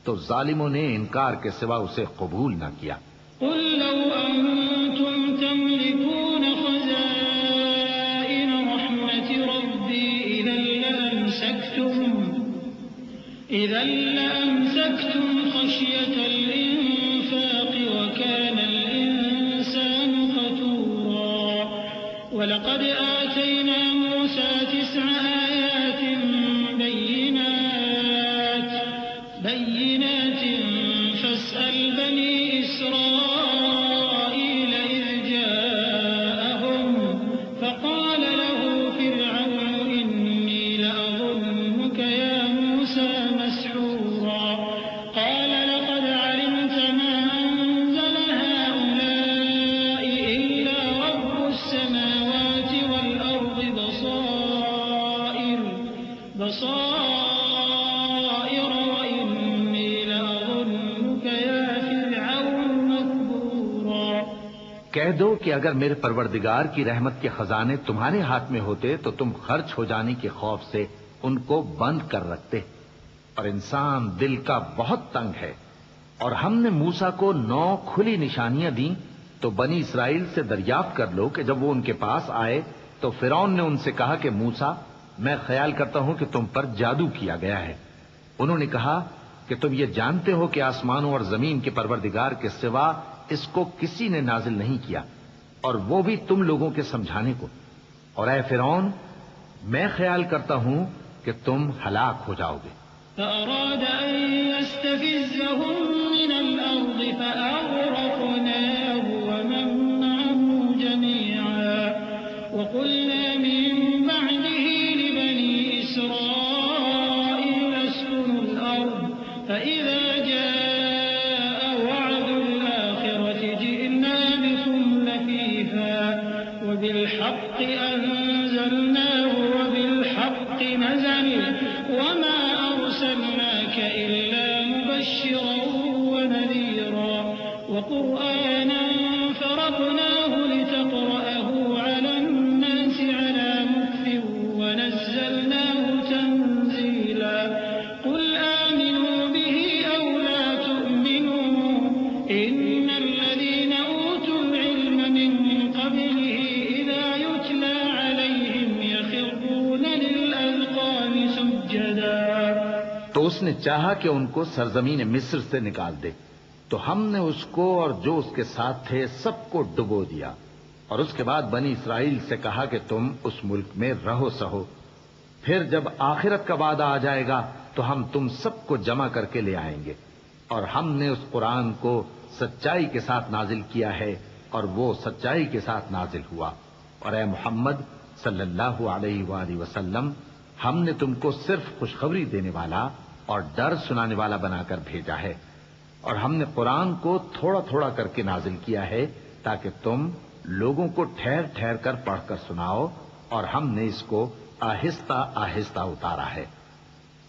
تو ظالموں نے انکار کے سوا اسے قبول نہ کیا.
قل لو أنتم تملكون خزائن رحمة ربي إذا لأمسكتم خشية الإنفاق وكان الإنسان قتورا ولقد آتينا موسى 9 آيات بينات فاسأل بني إسرائيل إذ جاءهم فقال له فرعون إني لأظنك يا موسى مسحورا قال لقد علمت ما أنزل هؤلاء إلا رب السماوات والأرض بصائر وإني لأظنك يا فرعون مكبورا
کہہ دو کہ اگر میرے پروردگار کی رحمت کے خزانے تمہارے ہاتھ میں ہوتے تو تم خرچ ہو جانے کے خوف سے ان کو بند کر رکھتے، اور انسان دل کا بہت تنگ ہے۔ اور ہم نے موسیٰ کو 9 کھلی نشانیاں دیں، تو بنی اسرائیل سے دریافت کر لو کہ جب وہ ان کے پاس آئے تو فرعون نے ان سے کہا کہ موسیٰ، میں خیال کرتا ہوں کہ تم پر جادو کیا گیا ہے۔ انہوں نے کہا کہ تم یہ جانتے ہو کہ آسمانوں اور زمین کے پروردگار کے سوا اس کو کسی نے نازل نہیں کیا، اور وہ بھی تم لوگوں کے سمجھانے کو، اور اے فرعون، میں خیال کرتا ہوں کہ تم ہلاک ہو جاؤ گے۔
فأراد أن يستفزهم من الأرض فأغرقناه ومن معه جميعا وقلنا من بعده لبني إسرائيل اسكنوا الأرض فإذا جاء وعد الآخرة جئنا بكم لفيفا وبالحق أنزلناه وبالحق نزل وما أرسلناك إلا مبشرا ونذيرا وقرآنا فرقناه لتقرأه على الناس على مكث ونزلناه تنزيلا قل آمنوا به أو لا تؤمنوا إن الذين أوتوا العلم من قبله إذا يتلى عليهم يخرون للأذقان سجدا۔
تو اس نے چاہا کہ ان کو سرزمین مصر سے نکال دے، تو ہم نے اس کو اور جو اس کے ساتھ تھے سب کو ڈبو دیا، اور اس کے بعد بنی اسرائیل سے کہا کہ تم اس ملک میں رہو سہو، پھر جب آخرت کا وعدہ آ جائے گا تو ہم تم سب کو جمع کر کے لے آئیں گے۔ اور ہم نے اس قرآن کو سچائی کے ساتھ نازل کیا ہے، اور وہ سچائی کے ساتھ نازل ہوا۔ اور اے محمد صلی اللہ علیہ وآلہ وسلم، ہم نے تم کو صرف خوشخبری دینے والا اور ڈر سنانے والا بنا کر بھیجا ہے، اور ہم نے قرآن کو تھوڑا تھوڑا کر کے نازل کیا ہے تاکہ تم لوگوں کو ٹھہر ٹھہر کر پڑھ کر سناؤ، اور ہم نے اس کو آہستہ آہستہ اتارا ہے۔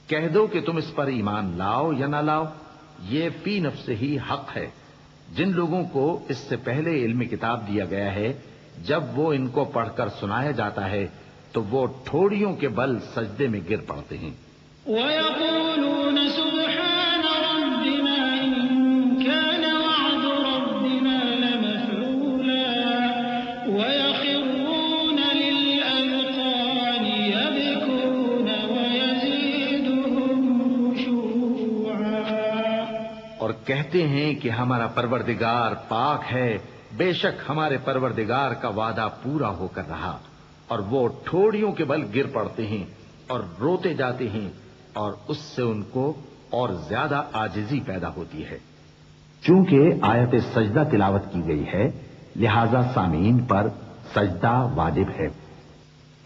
کہہ دو کہ تم اس پر ایمان لاؤ یا نہ لاؤ، یہ فی نفس ہی حق ہے۔ جن لوگوں کو اس سے پہلے علم کتاب دیا گیا ہے، جب وہ ان کو پڑھ کر سنایا جاتا ہے تو وہ ٹھوڑیوں کے بل سجدے میں گر پڑتے ہیں۔
وَيَقُولُونَ سُبْحَانَ رَبِّنَا إِن كَانَ وَعْدُ رَبِّنَا لَمَفْعُولًا وَيَخِرُّونَ لِلْأَذْقَانِ يَبْكُونَ وَيَزِيدُهُمْ خُشُوعًا۔
اور کہتے ہیں کہ ہمارا پروردگار پاک ہے، بے شک ہمارے پروردگار کا وعدہ پورا ہو کر رہا، اور وہ ٹھوڑیوں کے بل گر پڑتے ہیں اور روتے جاتے ہیں، اور اس سے ان کو اور زیادہ عاجزی پیدا ہوتی ہے۔ چونکہ آیت سجدہ تلاوت کی گئی ہے، لہذا سامعین پر سجدہ واجب ہے۔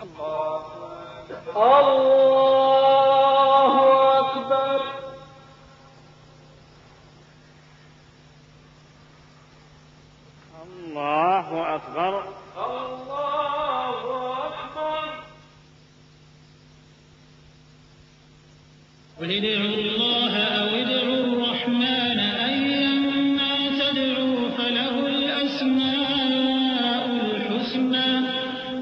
اللہ اکبر۔ اللہ اکبر۔ اللہ اکبر۔
قل ادعوا الله أو ادعوا الرحمن أيما تدعوا فله الأسماء الحسنى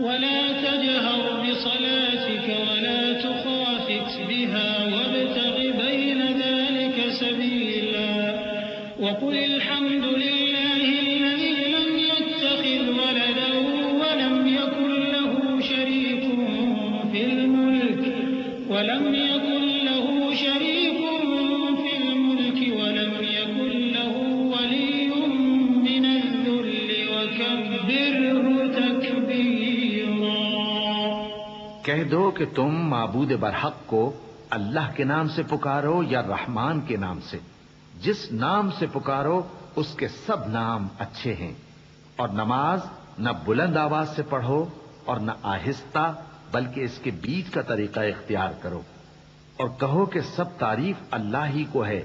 ولا تجهر بصلاتك ولا تخافت بها وابتغ بين ذلك سبيلا وقل الحمد لله الذي لم يتخذ ولدا ولم يكن له شريك في الملك ولم يكن له شريك في الملك ولم يكن له ولي
کہہ دو کہ تم معبود برحق کو اللہ کے نام سے پکارو یا رحمان کے نام سے، جس نام سے پکارو اس کے سب نام اچھے ہیں، اور نماز نہ بلند آواز سے پڑھو اور نہ آہستہ، بلکہ اس کے بیچ کا طریقہ اختیار کرو، اور کہو کہ سب تعریف اللہ ہی کو ہے،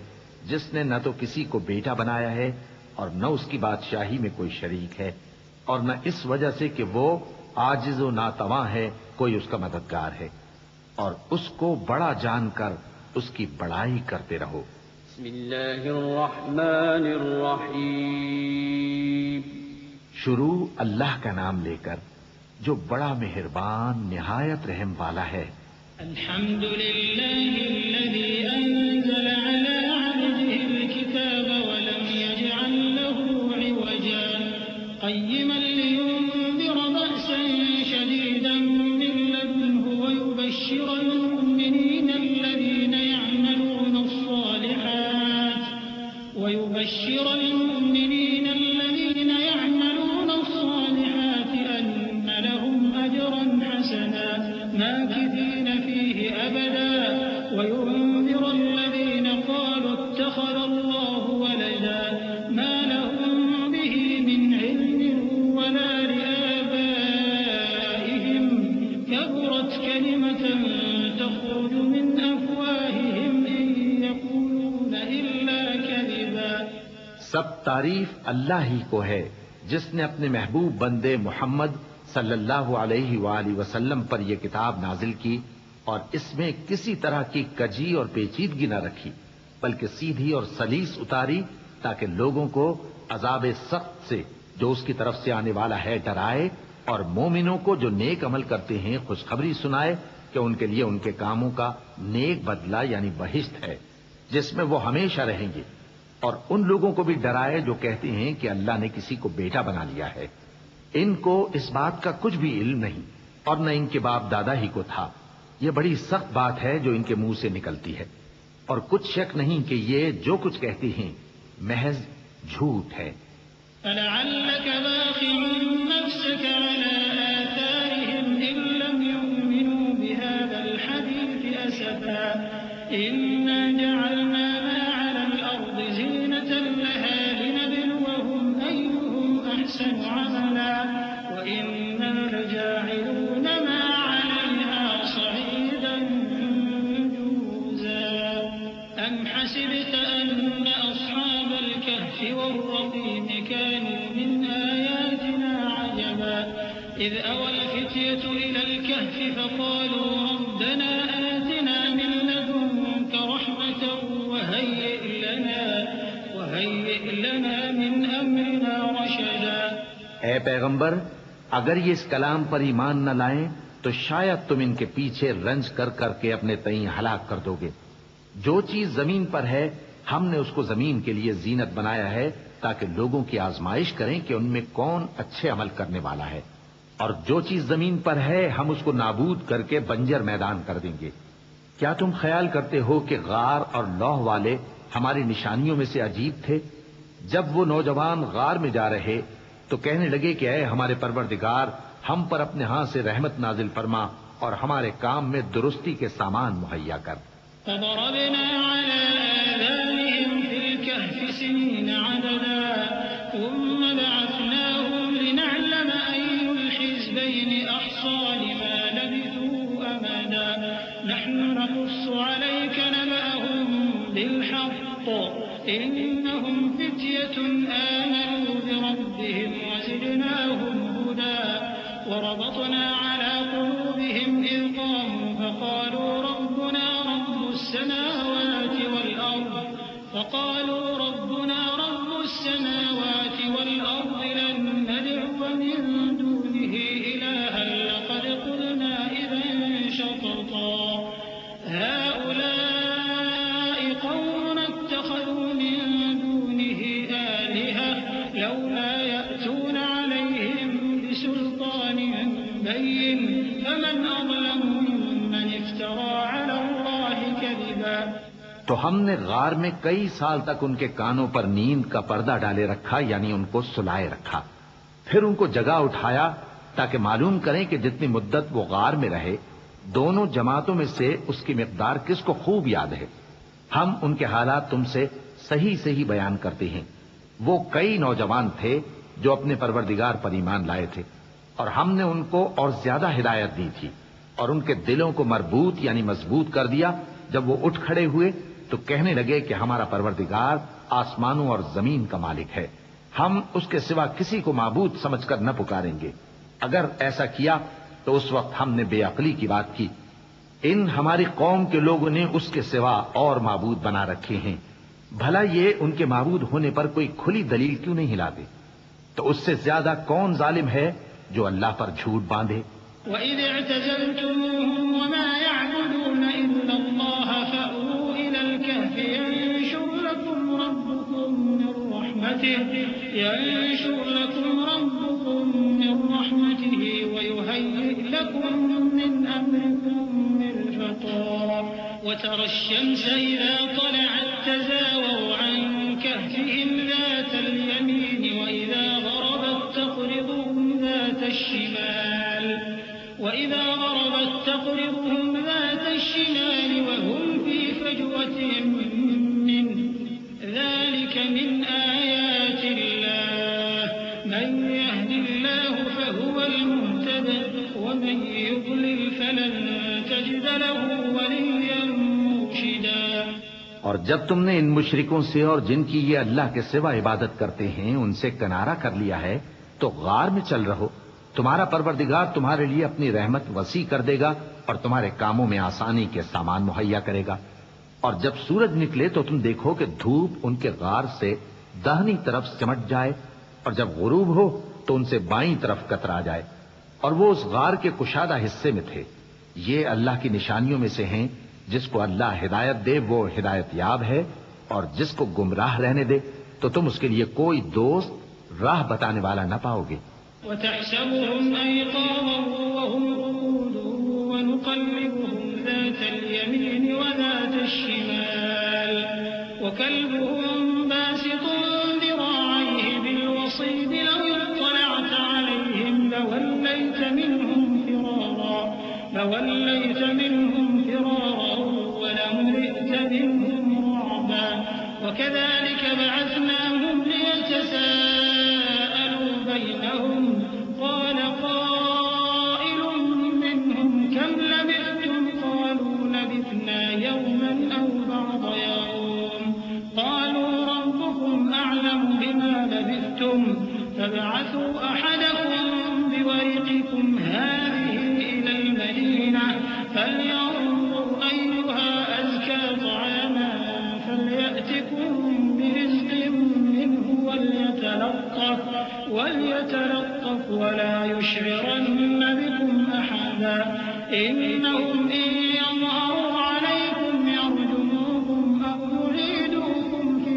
جس نے نہ تو کسی کو بیٹا بنایا ہے اور نہ اس کی بادشاہی میں کوئی شریک ہے، اور نہ اس وجہ سے کہ وہ عاجز و ناتواں ہے کوئی اس کا مددگار ہے، اور اس کو بڑا جان کر اس کی بڑائی کرتے رہو۔
بسم اللہ الرحمن الرحیم۔
شروع اللہ کا نام لے کر جو بڑا مہربان نہایت رحم والا ہے۔
الحمد لله الذي أنزل على عبده الكتاب ولم يجعل له عوجا قيما لينذر بأسا شديدا من لدنه ويبشر المؤمنين الذين يعملون الصالحات أن لهم أجرا حسنا ماكثين فيه أبدا وينذر الذين قالوا اتخذ الله ولدا ما لهم به من علم ولا لآبائهم كبرت كلمة تخرج من أفواههم إن يقولون إلا كذبا۔
سب تعریف اللہ ہی کو ہے جس نے اپنے محبوب بندے محمد صلی اللہ علیہ وآلہ وسلم پر یہ کتاب نازل کی اور اس میں کسی طرح کی کجی اور پیچیدگی نہ رکھی، بلکہ سیدھی اور سلیس اتاری تاکہ لوگوں کو عذاب سخت سے جو اس کی طرف سے آنے والا ہے ڈرائے، اور مومنوں کو جو نیک عمل کرتے ہیں خوشخبری سنائے کہ ان کے لیے ان کے کاموں کا نیک بدلہ یعنی بہشت ہے جس میں وہ ہمیشہ رہیں گے، اور ان لوگوں کو بھی ڈرائے جو کہتے ہیں کہ اللہ نے کسی کو بیٹا بنا لیا ہے۔ ان کو اس بات کا کچھ بھی علم نہیں اور نہ ان کے باپ دادا ہی کو تھا۔ یہ بڑی سخت بات ہے جو ان کے منہ سے نکلتی ہے، اور کچھ شک نہیں کہ یہ جو کچھ کہتے ہیں محض جھوٹ ہے۔
فلعلك باخع نفسك على آثارهم إن لم يؤمنوا بهذا الحديث أسفا إنا جعلنا ما على الأرض زينة لها لنبلوهم أيهم أحسن عملا وإنا لجاعلون ما عليها صعيدا جرزا أم حسبت أن أصحاب الكهف والرقيم كانوا من آياتنا عجبا إذ أوى الفتية إلى الكهف فقالوا ربنا آتنا من لدنك رحمة وهيئ لنا من أمرنا رشدا۔
اے پیغمبر، اگر یہ اس کلام پر ایمان نہ لائیں تو شاید تم ان کے پیچھے رنج کر کر کے اپنے تئیں ہلاک کر دو گے۔ جو چیز زمین پر ہے ہم نے اس کو زمین کے لیے زینت بنایا ہے تاکہ لوگوں کی آزمائش کریں کہ ان میں کون اچھے عمل کرنے والا ہے، اور جو چیز زمین پر ہے ہم اس کو نابود کر کے بنجر میدان کر دیں گے۔ کیا تم خیال کرتے ہو کہ غار اور لوح والے ہماری نشانیوں میں سے عجیب تھے؟ جب وہ نوجوان غار میں جا رہے تو کہنے لگے کہ اے ہمارے پروردگار، ہم پر اپنے ہاں سے رحمت نازل فرما اور ہمارے کام میں درستی کے سامان مہیا کر۔
فضربنا على آذانهم في الكهف سنين عددا ثم بعثناهم لنعلم أي الحزبين أحصى لما لبثوا أمدا نحن نقص عليك نبأهم بالحق إنهم فتية آمنوا بربهم وزدناهم هدى وربطنا على قلوبهم إذ قاموا فقالوا ربنا رب السماوات والأرض لن ندعو من دونه إلها لقد قلنا إذا شططا هؤلاء قوم اتخذوا من دونه آلهة لولا يأتون عليهم بسلطان بين فمن أظلم ممن افترى على الله كذبا۔
تو ہم نے غار میں کئی سال تک ان کے کانوں پر نیند کا پردہ ڈالے رکھا، یعنی ان کو سلائے رکھا، پھر ان کو جگا اٹھایا تاکہ معلوم کریں کہ جتنی مدت وہ غار میں رہے دونوں جماعتوں میں سے اس کی مقدار کس کو خوب یاد ہے؟ ہم ان کے حالات تم سے صحیح سے ہی بیان کرتے ہیں۔ وہ کئی نوجوان تھے جو اپنے پروردگار پر ایمان لائے تھے، اور ہم نے ان کو اور زیادہ ہدایت دی تھی، اور ان کے دلوں کو مربوط یعنی مضبوط کر دیا۔ جب وہ اٹھ کھڑے ہوئے تو کہنے لگے کہ ہمارا پروردگار آسمانوں اور زمین کا مالک ہے، ہم اس کے سوا کسی کو معبود سمجھ کر نہ پکاریں گے۔ اگر ایسا کیا تو اس وقت ہم نے بے عقلی کی بات کی۔ ان ہماری قوم کے لوگوں نے اس کے سوا اور معبود بنا رکھے ہیں، بھلا یہ ان کے معبود ہونے پر کوئی کھلی دلیل کیوں نہیں لاتے؟ تو اس سے زیادہ کون ظالم ہے جو اللہ پر جھوٹ باندھے؟
وَإِذِ اعْتَزَلْتُمُوهُمْ وَمَا يَعْبُدُونَ إِلَّا اللَّهَ فَأْوُوا إِلَى الْكَهْفِ يَنشُرْ لَكُمْ رَبُّكُم مِّن رَّحْمَتِهِ وَيُهَيِّئْ لَكُم مِّنْ أَمْرِكُم مِّرْفَقًا وَتَرَى الشَّمْسَ إِذَا طَلَعَت تَّزَاوَرُ عَن كَهْفِهِمْ ذَاتَ الْيَمِينِ وَإِذَا غَرَبَت تَّقْرِضُهُمْ ذَاتَ الشِّمَالِ وَهُمْ فِي فَجْوَةٍ مِّنْهُ ذَلِكَ مِنْ آيَاتِ اللَّهِ مَن يَهْدِ اللَّهُ فَهُوَ الْمُهْتَدِ وَمَن يُضْلِلْ فَلَن تَجِدَ لَهُ وَلِيًّا مُّرْشِدًا۔
اور جب تم نے ان مشرکوں سے اور جن کی یہ اللہ کے سوا عبادت کرتے ہیں ان سے کنارہ کر لیا ہے تو غار میں چل رہو، تمہارا پروردگار تمہارے لیے اپنی رحمت وسیع کر دے گا اور تمہارے کاموں میں آسانی کے سامان مہیا کرے گا۔ اور جب سورج نکلے تو تم دیکھو کہ دھوپ ان کے غار سے داہنی طرف سمٹ جائے، اور جب غروب ہو تو ان سے بائیں طرف کترا جائے، اور وہ اس غار کے کشادہ حصے میں تھے۔ یہ اللہ کی نشانیوں میں سے ہیں، جس کو اللہ ہدایت دے وہ ہدایت یاب ہے، اور جس کو گمراہ رہنے دے تو تم اس کے لیے کوئی دوست راہ بتانے والا نہ پاؤ گے۔
وَتَحْسَبُهُمْ أَيْقَاظًا وَهُمْ رُقُودٌ وَنُقَلِّبُهُمْ ذَاتَ الْيَمِينِ وَذَاتَ الشِّمَالِ وَكَلْبُهُمْ بَاسِطٌ ذِرَاعَيْهِ بِالْوَصِيدِ لَوِ اطَّلَعْتَ عَلَيْهِمْ لَوَلَّيْتَ مِنْهُمْ فِرَارًا وَلَمُلِئْتَ مِنْهُمْ رُعْبًا وَكَذَلِكَ بَعَثْنَاهُمْ لِيَتَسَاءَلُوا بَيْنَهُمْ قَالَ قَائِلٌ مِّنْهُمْ كَمْ لَبِثْتُمْ قَالُوا لَبِثْنَا يَوْمًا أَوْ بَعْضَ يَوْمٍ قَالُوا رَبُّكُمْ أَعْلَمُ بِمَا لَبِثْتُمْ فَابْعَثُوا أَحَدَكُم بِوَرِقِكُمْ هَٰذِهِ إِلَى الْمَدِينَةِ فَلْيَنظُرْ أَيُّهَا أَزْكَىٰ طَعَامًا فَلْيَأْتِكُم بِرِزْقٍ مِّنْهُ وَلْيَتَلَطَّفْ وَلَا يُشْعِرَنَّ بِكُمْ أَحَدًا إِنَّهُمْ إِن يَظْهَرُوا عَلَيْكُمْ يَرْجُمُوكُمْ أَوْ يُعِيدُوكُمْ فِي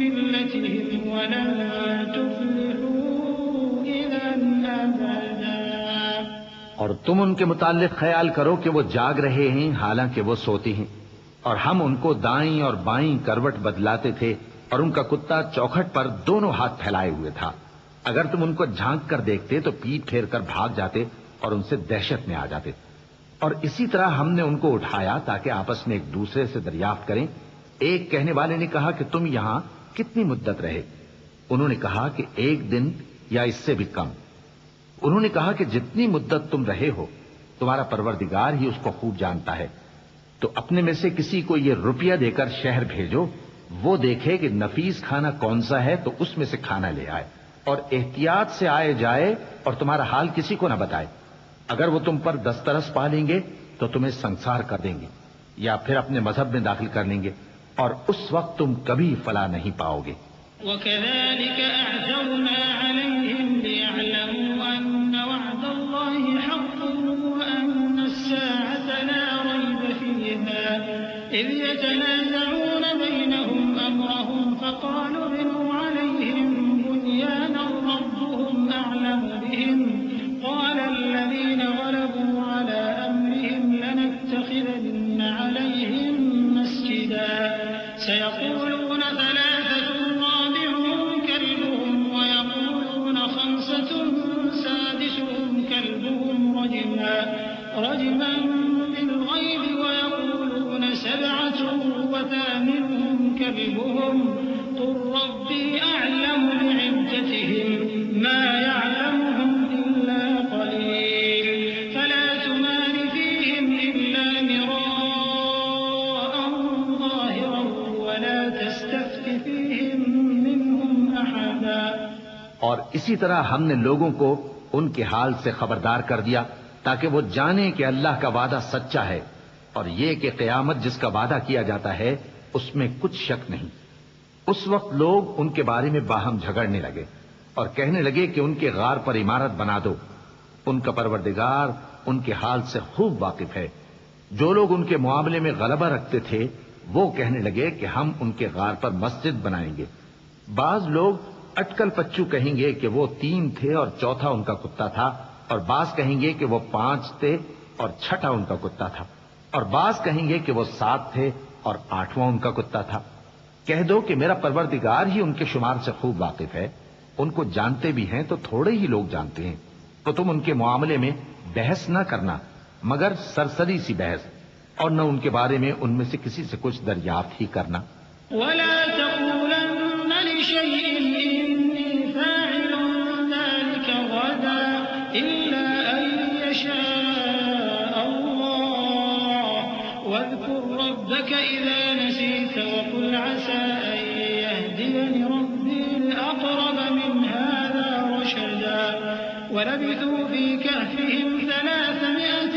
مِلَّتِهِمْ وَلَن تُفْلِحُوا إِذًا أَبَدًا۔
اور تم ان کے متعلق خیال کرو کہ وہ جاگ رہے ہیں حالانکہ وہ سوتے ہیں، اور ہم ان کو دائیں اور بائیں کروٹ بدلاتے تھے، اور ان کا کتا چوکھٹ پر دونوں ہاتھ پھیلائے ہوئے تھا۔ اگر تم ان کو جھانک کر دیکھتے تو پیٹ پھیر کر بھاگ جاتے اور ان سے دہشت میں آ جاتے۔ اور اسی طرح ہم نے ان کو اٹھایا تاکہ آپس میں ایک دوسرے سے دریافت کریں۔ ایک کہنے والے نے کہا کہ تم یہاں کتنی مدت رہے؟ انہوں نے کہا کہ 1 دن یا اس سے بھی کم۔ انہوں نے کہا کہ جتنی مدت تم رہے ہو تمہارا پروردگار ہی اس کو خوب جانتا ہے، تو اپنے میں سے کسی کو یہ روپیہ دے کر شہر بھیجو، وہ دیکھے کہ نفیس کھانا کون سا ہے تو اس میں سے کھانا لے آئے، اور احتیاط سے آئے جائے اور تمہارا حال کسی کو نہ بتائے۔ اگر وہ تم پر دسترس پا لیں گے تو تمہیں سنسار کر دیں گے یا پھر اپنے مذہب میں داخل کر لیں گے، اور اس وقت تم کبھی فلاح نہیں پاؤ گے۔
وَكَذَلِكَ أَعْثَرْنَا عَلَيْهِمْ لِيَعْلَمُوا أَنَّ وَعْدَ اللَّهِ حَقٌّ وَأَنَّ السَّاعَةَ لَا رَيْبَ فِيهَا إِذْ يَتَنَازَعُونَ بَيْنَهُمْ أَمْرَهُمْ فَقَالُوا ابْنُوا عَلَيْهِم بُنْيَانًا رَّبُّهُمْ أَعْلَمُ بِهِمْ قَالَ الَّذِينَ غَلَبُوا عَلَىٰ أَمْرِهِمْ لَنَتَّخِذَنَّ عَلَيْهِم مَّسْجِدًا سَيَقُولُونَ ثَلَاثَةٌ رَّابِعُهُمْ كَلْبُهُمْ وَيَقُولُونَ خَمْسَةٌ سَادِسُهُمْ رجما بالغيب ويقولون 7 وثامنهم كلبهم قل ربي أعلم بعدتهم ما يعلمهم إلا قليل فلا تمار فيهم إلا مراء ظاهرا ولا تستفت فيهم منهم أحدا.
اور اسی طرح ہم نے لوگوں کو ان کے حال سے خبردار کر دیا تاکہ وہ جانیں کہ اللہ کا وعدہ سچا ہے اور یہ کہ قیامت جس کا وعدہ کیا جاتا ہے اس میں کچھ شک نہیں. اس وقت لوگ ان کے بارے میں باہم جھگڑنے لگے اور کہنے لگے کہ ان کے غار پر عمارت بنا دو. ان کا پروردگار ان کے حال سے خوب واقف ہے. جو لوگ ان کے معاملے میں غلبہ رکھتے تھے وہ کہنے لگے کہ ہم ان کے غار پر مسجد بنائیں گے. بعض لوگ اٹکل پچو کہیں گے کہ وہ 3 تھے اور چوتھا ان کا کتا تھا، اور بعض کہیں گے کہ وہ 5 تھے اور چھٹا ان کا کتا تھا، اور بعض کہیں گے کہ وہ 7 تھے اور 8واں ان کا کتا تھا. کہہ دو کہ میرا پروردگار ہی ان کے شمار سے خوب واقف ہے. ان کو جانتے بھی ہیں تو تھوڑے ہی لوگ جانتے ہیں. تو تم ان کے معاملے میں بحث نہ کرنا مگر سرسری سی بحث، اور نہ ان کے بارے میں ان میں سے کسی سے کچھ دریافت ہی کرنا.
ولا تقولن لشيء إني فاعل ذلك غدا إلا أن يشاء الله واذكر ربك إذا نسيت وقل عسى أن يهديني ربي لأقرب من هذا رشدا. ولبثوا في كهفهم 300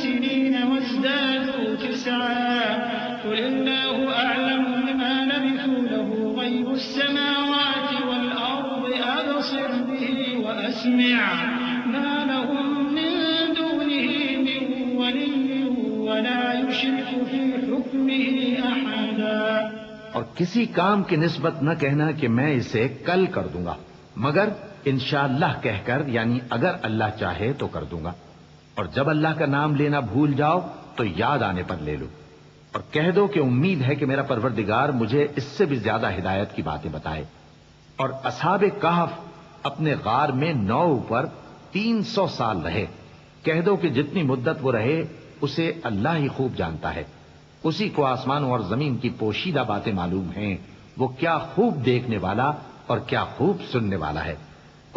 سنين وازدادوا 9 قل الله أعلم بما لبثوا له غيب السماوات والأرض أبصر به وأسمع ما لهم من دونه من ولي ولا يشرك في حكمه أحدا.
اور کسی کام کی نسبت نہ کہنا کہ میں اسے کل کر دوں گا مگر انشاءاللہ کہہ کر، یعنی اگر اللہ چاہے تو کر دوں گا. اور جب اللہ کا نام لینا بھول جاؤ تو یاد آنے پر لے لو. اور کہہ دو کہ امید ہے کہ میرا پروردگار مجھے اس سے بھی زیادہ ہدایت کی باتیں بتائے. اور اصحاب کہف اپنے غار میں 9 پر 300 سال رہے. کہہ دو کہ جتنی مدت وہ رہے اسے اللہ ہی خوب جانتا ہے. اسی کو آسمانوں اور زمین کی پوشیدہ باتیں معلوم ہیں. وہ کیا خوب دیکھنے والا اور کیا خوب سننے والا ہے.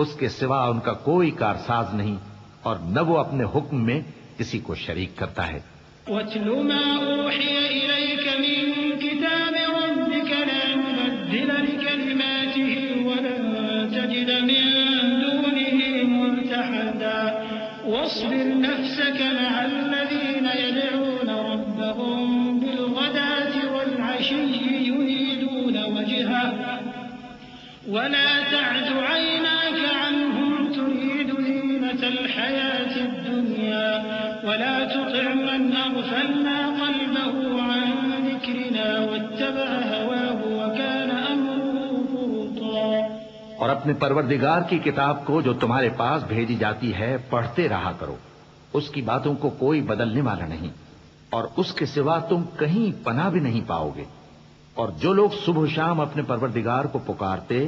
اس کے سوا ان کا کوئی کارساز نہیں اور نہ وہ اپنے حکم میں کسی کو شریک کرتا ہے.
وَاتْلُ مَا أُوحِيَ إِلَيْكَ مِن كِتَابِ رَبِّكَ لَا مُبَدِّلَ لِكَلِمَاتِهِ وَلَن تَجِدَ مِن دُونِهِ مُلْتَحَدًا. وَاصْبِرْ نَفْسَكَ مَعَ الَّذِينَ يَدْعُونَ رَبَّهُم بِالْغَدَاةِ وَالْعَشِيِّ يُرِيدُونَ وَجْهَهُ وَلَا تَعْدُ عَيْنَاكَ عَنْهُمْ تُرِيدُ زِينَةَ الْحَيَاةِ الدُّنْيَا وَلَا تُطِعْ مَنْ أَغْفَلْنَا قَلْبَهُ عَنْ ذِكْرِنَا وَاتَّبَعَ هَوَاهُ وَكَانَ أَمْرُهُ فُرُطًا.
اور اپنے پروردگار کی کتاب کو جو تمہارے پاس بھیجی جاتی ہے پڑھتے رہا کرو. اس کی باتوں کو کوئی بدلنے والا نہیں اور اس کے سوا تم کہیں پناہ بھی نہیں پاؤ گے. اور جو لوگ صبح و شام اپنے پروردگار کو پکارتے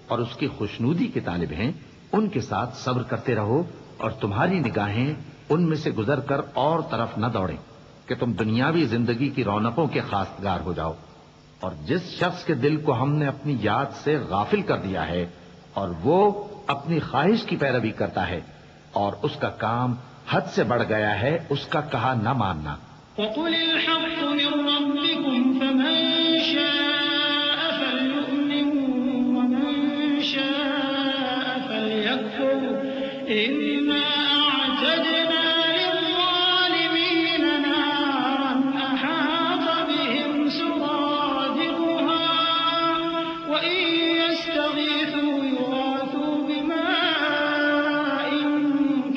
اور اس کی خوشنودی کے طالب ہیں ان کے ساتھ صبر کرتے رہو اور تمہاری نگاہیں ان میں سے گزر کر اور طرف نہ دوڑیں کہ تم دنیاوی زندگی کی رونقوں کے خواستگار ہو جاؤ. اور جس شخص کے دل کو ہم نے اپنی یاد سے غافل کر دیا ہے اور وہ اپنی خواہش کی پیروی کرتا ہے اور اس کا کام حد سے بڑھ گیا ہے، اس کا کہا نہ ماننا.
وَقُلِ الْحَقُّ مِن رَّبِّكُمْ فَمَن شَاءَ فَلْيُؤْمِن وَمَن شَاءَ فَلْيَكْفُرْ إِنَّا أَعْتَدْنَا لِلظَّالِمِينَ نَارًا أَحَاطَ بِهِمْ سُرَادِقُهَا وَإِن يَسْتَغِيثُوا يُغَاثُوا بِمَاءٍ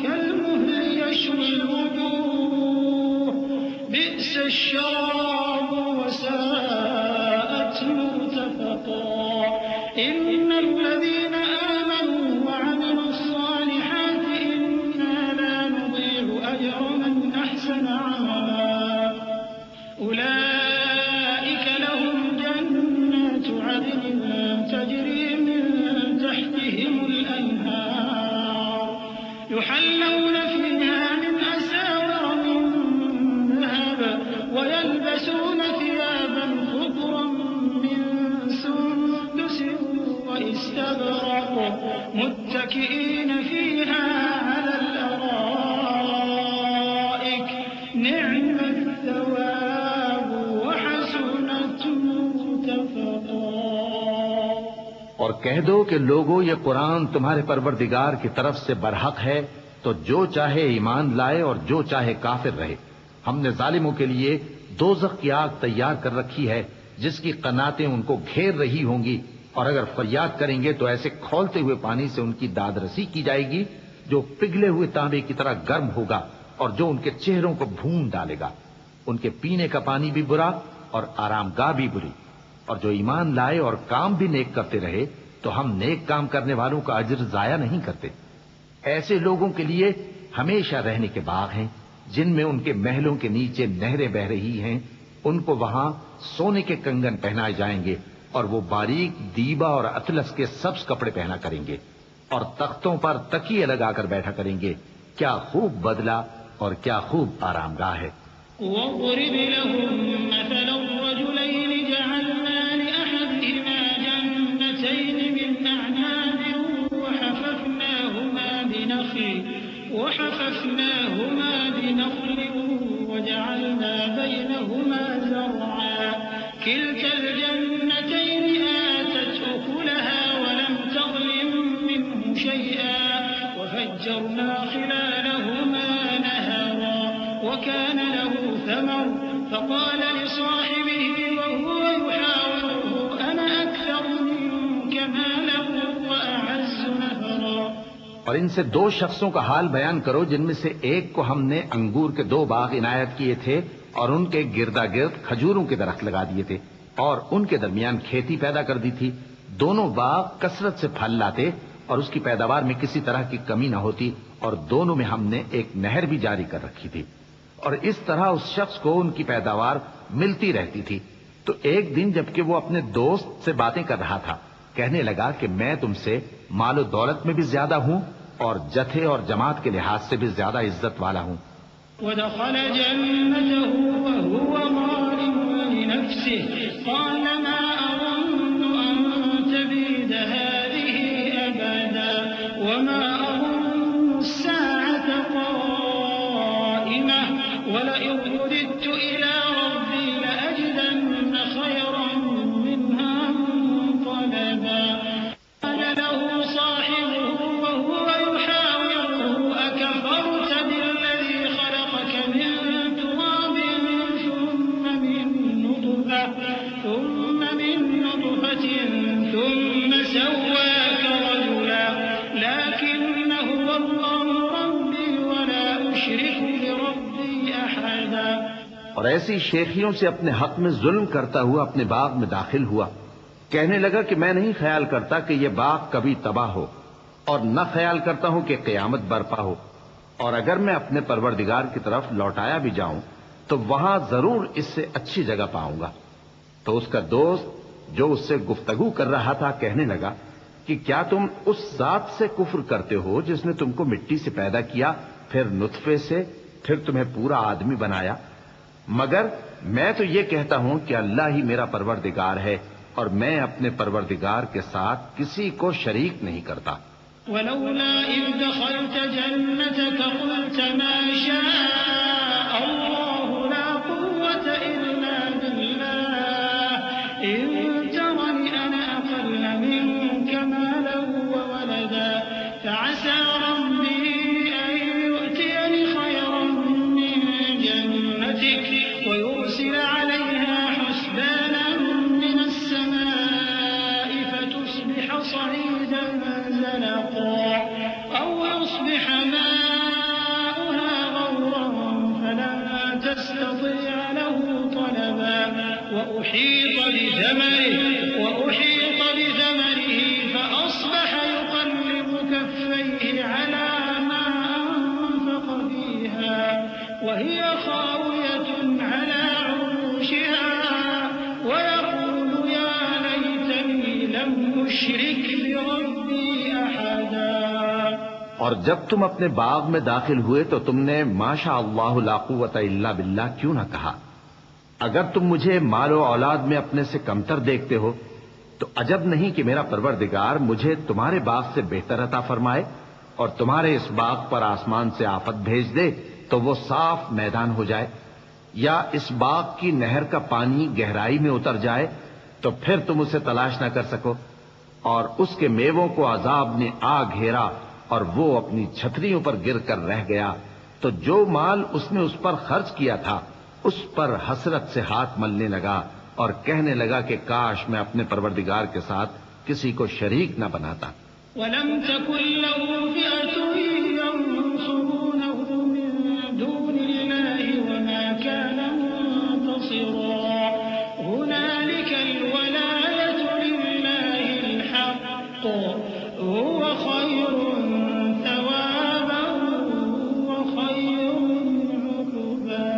كَالْمُهْلِ يَشْوِي الْوُجُوهَ بِئْسَ الشَّرَابُ وَسَاءَتْ مُرْتَفَقًا. إِنَّ الَّذِينَ آمَنُوا وَعَمِلُوا الصَّالِحَاتِ إِنَّا لَا نُضِيعُ أَجْرَ مَنْ أَحْسَنَ عَمَلًا. أُولَئِكَ لَهُمْ جَنَّاتُ عَدْنٍ تَجْرِي مِن تَحْتِهِمُ الْأَنْهَارُ يُحَلَّوْنَ فِيهَا مِنْ أَسَاوِرَ مِن نعم الثواب وحسنت مرتفقا۔
اور کہہ دو کہ لوگو یہ قرآن تمہارے پروردگار کی طرف سے برحق ہے، تو جو چاہے ایمان لائے اور جو چاہے کافر رہے۔ ہم نے ظالموں کے لیے دوزخ کی آگ تیار کر رکھی ہے جس کی قناتیں ان کو گھیر رہی ہوں گی، اور اگر فریاد کریں گے تو ایسے کھولتے ہوئے پانی سے ان کی داد رسی کی جائے گی جو پگھلے ہوئے تانبے کی طرح گرم ہوگا اور جو ان کے چہروں کو بھون ڈالے گا۔ ان کے پینے کا پانی بھی برا اور آرام گاہ بھی بری۔ اور جو ایمان لائے اور کام بھی نیک کرتے رہے تو ہم نیک کام کرنے والوں کا اجر ضائع نہیں کرتے۔ ایسے لوگوں کے لیے ہمیشہ رہنے کے باغ ہیں جن میں ان کے محلوں کے نیچے نہریں بہ رہی ہیں، ان کو وہاں سونے کے کنگن پہنائے جائیں گے اور وہ باریک دیبا اور اطلس کے سبز کپڑے پہنا کریں گے اور تختوں پر تکیے لگا کر بیٹھا کریں گے۔ کیا خوب بدلہ اور کیا خوب آرام گاہ ہے۔
واضرب لهم مثلا الرجلين جعلنا لأحدهما جنتين من أعناب وحففناهما بنخل وجعلنا بينهما زرعا كلتا الجنتين آتت أكلها ولم تظلم منه شيئا وفجرنا خلالهما نهرا وكان له ثمر فقال لصاحبه وهو يحاوره أنا أكثر منك مالا وأعز نفرا۔
اور ان سے دو شخصوں کا حال بیان کرو جن میں سے ایک کو ہم نے انگور کے 2 باغ عنایت کیے تھے اور ان کے گردا گرد کھجوروں کے درخت لگا دیے تھے اور ان کے درمیان کھیتی پیدا کر دی تھی۔ دونوں باغ کثرت سے پھل لاتے اور اس کی پیداوار میں کسی طرح کی کمی نہ ہوتی، اور دونوں میں ہم نے ایک نہر بھی جاری کر رکھی تھی، اور اس طرح اس شخص کو ان کی پیداوار ملتی رہتی تھی۔ تو ایک دن جبکہ وہ اپنے دوست سے باتیں کر رہا تھا، کہنے لگا کہ میں تم سے مال و دولت میں بھی زیادہ ہوں اور جتھے اور جماعت کے لحاظ سے بھی زیادہ عزت والا ہوں۔
ودخل جنته وهو ظالم لنفسه قال ما أظن أن تبيد هذه أبدا وما أظن الساعة قائمة ولئن رددت إلى ربي لأجدن خيرا منها منقلبا قال له صاحبه وهو يحاوره أكفرت بالذي خلقك من تراب ثم من نطفة ثم سواك رجلا لكن هو الله ربي ولا أشرك بربي أحدا۔
اور ایسی شیخیوں سے اپنے حق میں ظلم کرتا ہوا اپنے باغ میں داخل ہوا، کہنے لگا کہ میں نہیں خیال کرتا کہ یہ باغ کبھی تباہ ہو، اور نہ خیال کرتا ہوں کہ قیامت برپا ہو، اور اگر میں اپنے پروردگار کی طرف لوٹایا بھی جاؤں تو وہاں ضرور اس سے اچھی جگہ پاؤں گا۔ تو اس کا دوست جو اس سے گفتگو کر رہا تھا کہنے لگا کہ کیا تم اس ذات سے کفر کرتے ہو جس نے تم کو مٹی سے پیدا کیا، پھر نطفے سے، پھر تمہیں پورا آدمی بنایا؟ مگر میں تو یہ کہتا ہوں کہ اللہ ہی میرا پروردگار ہے اور میں اپنے پروردگار کے ساتھ کسی کو شریک نہیں کرتا۔
ولولا إذ دخلت جنتك قلت ما شاء الله لا قوة إلا بالله إن ترني أنا أقل منك مالا وولدا فعسى ربي أن يؤتيني خيرا من جنتك ويرسل عليها حسبانا من السماء فتصبح صعيدا زلقا أو يصبح ماؤها غورا فلن تستطيع له طلبا وأحيط بثمره فأصبح يقلب كفيه على ما أنفق فيها وهي خاوية على عروشها ويقول يا ليتني لم أشرك بربي أحدا۔
اور جب تم اپنے باغ میں داخل ہوئے تو تم نے ماشاء اللہ لا قوت الا باللہ کیوں نہ کہا؟ اگر تم مجھے مال و اولاد میں اپنے سے کمتر دیکھتے ہو تو عجب نہیں کہ میرا پروردگار مجھے تمہارے باغ سے بہتر عطا فرمائے اور تمہارے اس باغ پر آسمان سے آفت بھیج دے تو وہ صاف میدان ہو جائے، یا اس باغ کی نہر کا پانی گہرائی میں اتر جائے تو پھر تم اسے تلاش نہ کر سکو، اور اس کے میووں کو عذاب نے آ گھیرا اور وہ اپنی چھتریوں پر گر کر رہ گیا، تو جو مال اس نے اس پر خرچ کیا تھا اس پر حسرت سے ہاتھ ملنے لگا اور کہنے لگا کہ کاش میں اپنے پروردگار کے ساتھ کسی کو شریک نہ بناتا۔
وَلَمْ تَكُنْ لَهُ فِئَةٌ يَنصُرُونَهُ مِن دُونِ اللَّهِ وَمَا كَانَ مُنتَصِرًا هُنَالِكَ الْوَلَايَةُ لِلَّهِ الْحَقِّ هُوَ خَيْرٌ ثَوَابًا وَخَيْرٌ عُقْبًا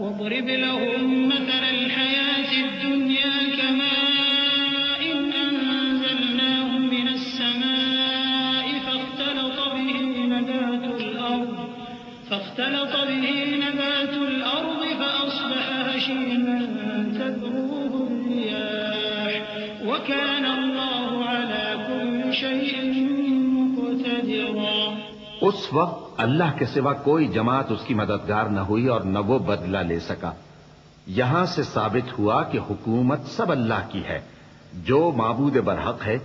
وَاضْرِبْ لَهُم مَّثَلَ الْحَيَاةِ الدُّنْيَا كَمَاءٍ أَنزَلْنَاهُ مِنَ السَّمَاءِ فاختلط به نبات الأرض فأصبح هشيما تذروه الرياح وكان الله على كل شيء مقتدرا۔
اس وقت اللہ کے سوا کوئی جماعت اس کی مددگار نہ ہوئی اور نہ وہ بدلہ لے سکا۔ یہاں سے ثابت ہوا کہ حکومت سب اللہ کی ہے، جو معبود برحق ہے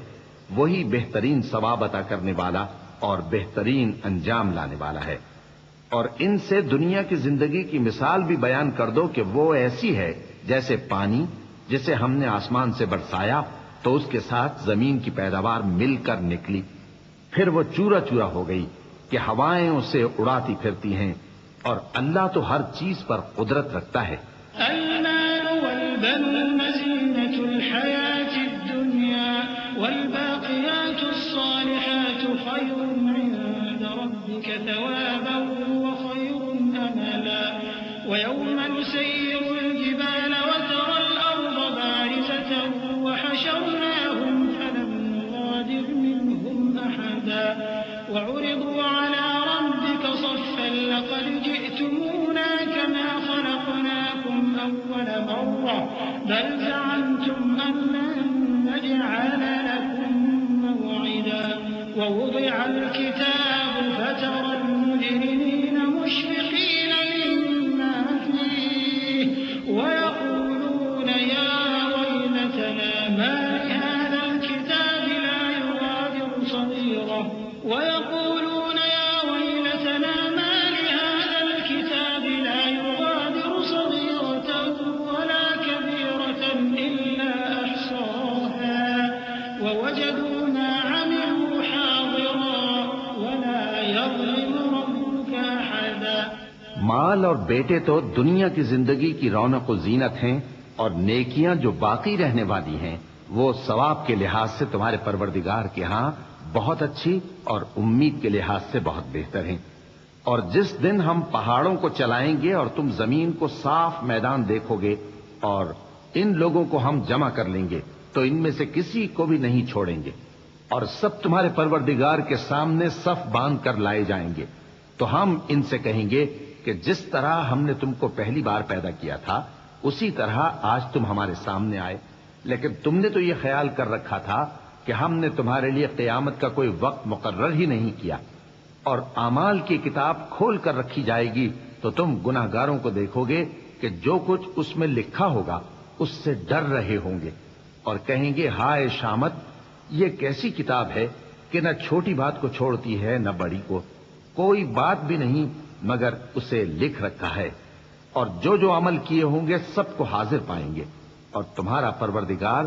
وہی بہترین ثواب عطا کرنے والا اور بہترین انجام لانے والا ہے۔ اور ان سے دنیا کی زندگی کی مثال بھی بیان کر دو کہ وہ ایسی ہے جیسے پانی جسے ہم نے آسمان سے برسایا تو اس کے ساتھ زمین کی پیداوار مل کر نکلی، پھر وہ چورا چورا ہو گئی کہ ہوائیں اسے اڑاتی پھرتی ہیں، اور اللہ تو ہر چیز پر قدرت رکھتا ہے۔
المال والبنون زينة الحياة الدنيا والباقيات الصالحات خير عند ربك ثوابا وخير أملا ويوم نسير الجبال وترى الأرض بارزة وحشرناهم فلم نغادر منهم أحدا وعرضوا على ربك صفا لقد جئتمونا كما خلقناكم أول مرة بل زعمتم أن لن نجعل لكم موعدا ووضع الكتاب فترى المجرمين مشفقين مما فيه ويقولون يا ويلتنا ما لهذا الكتاب لا يغادر صغيرة ويقولون يا ويلتنا ما لهذا الكتاب لا يغادر صغيرة ولا كبيرة إلا أحصاها ووجدوا ما عملوا حاضرا ولا يظلم ربك أحدا۔
مال اور بیٹے تو دنیا کی زندگی کی رونق و زینت ہیں، اور نیکیاں جو باقی رہنے والی ہیں وہ ثواب کے لحاظ سے تمہارے پروردگار کے ہاں بہت اچھی اور امید کے لحاظ سے بہت بہتر ہیں۔ اور جس دن ہم پہاڑوں کو چلائیں گے اور تم زمین کو صاف میدان دیکھو گے اور ان لوگوں کو ہم جمع کر لیں گے تو ان میں سے کسی کو بھی نہیں چھوڑیں گے، اور سب تمہارے پروردگار کے سامنے صف باندھ کر لائے جائیں گے، تو ہم ان سے کہیں گے کہ جس طرح ہم نے تم کو پہلی بار پیدا کیا تھا اسی طرح آج تم ہمارے سامنے آئے، لیکن تم نے تو یہ خیال کر رکھا تھا کہ ہم نے تمہارے لیے قیامت کا کوئی وقت مقرر ہی نہیں کیا، اور اعمال کی کتاب کھول کر رکھی جائے گی تو تم گناہگاروں کو دیکھو گے کہ جو کچھ اس میں لکھا ہوگا اس سے ڈر رہے ہوں گے، اور کہیں گے ہائے شامت، یہ کیسی کتاب ہے کہ نہ چھوٹی بات کو چھوڑتی ہے نہ بڑی کو، کوئی بات بھی نہیں مگر اسے لکھ رکھا ہے، اور جو جو عمل کیے ہوں گے سب کو حاضر پائیں گے، اور تمہارا پروردگار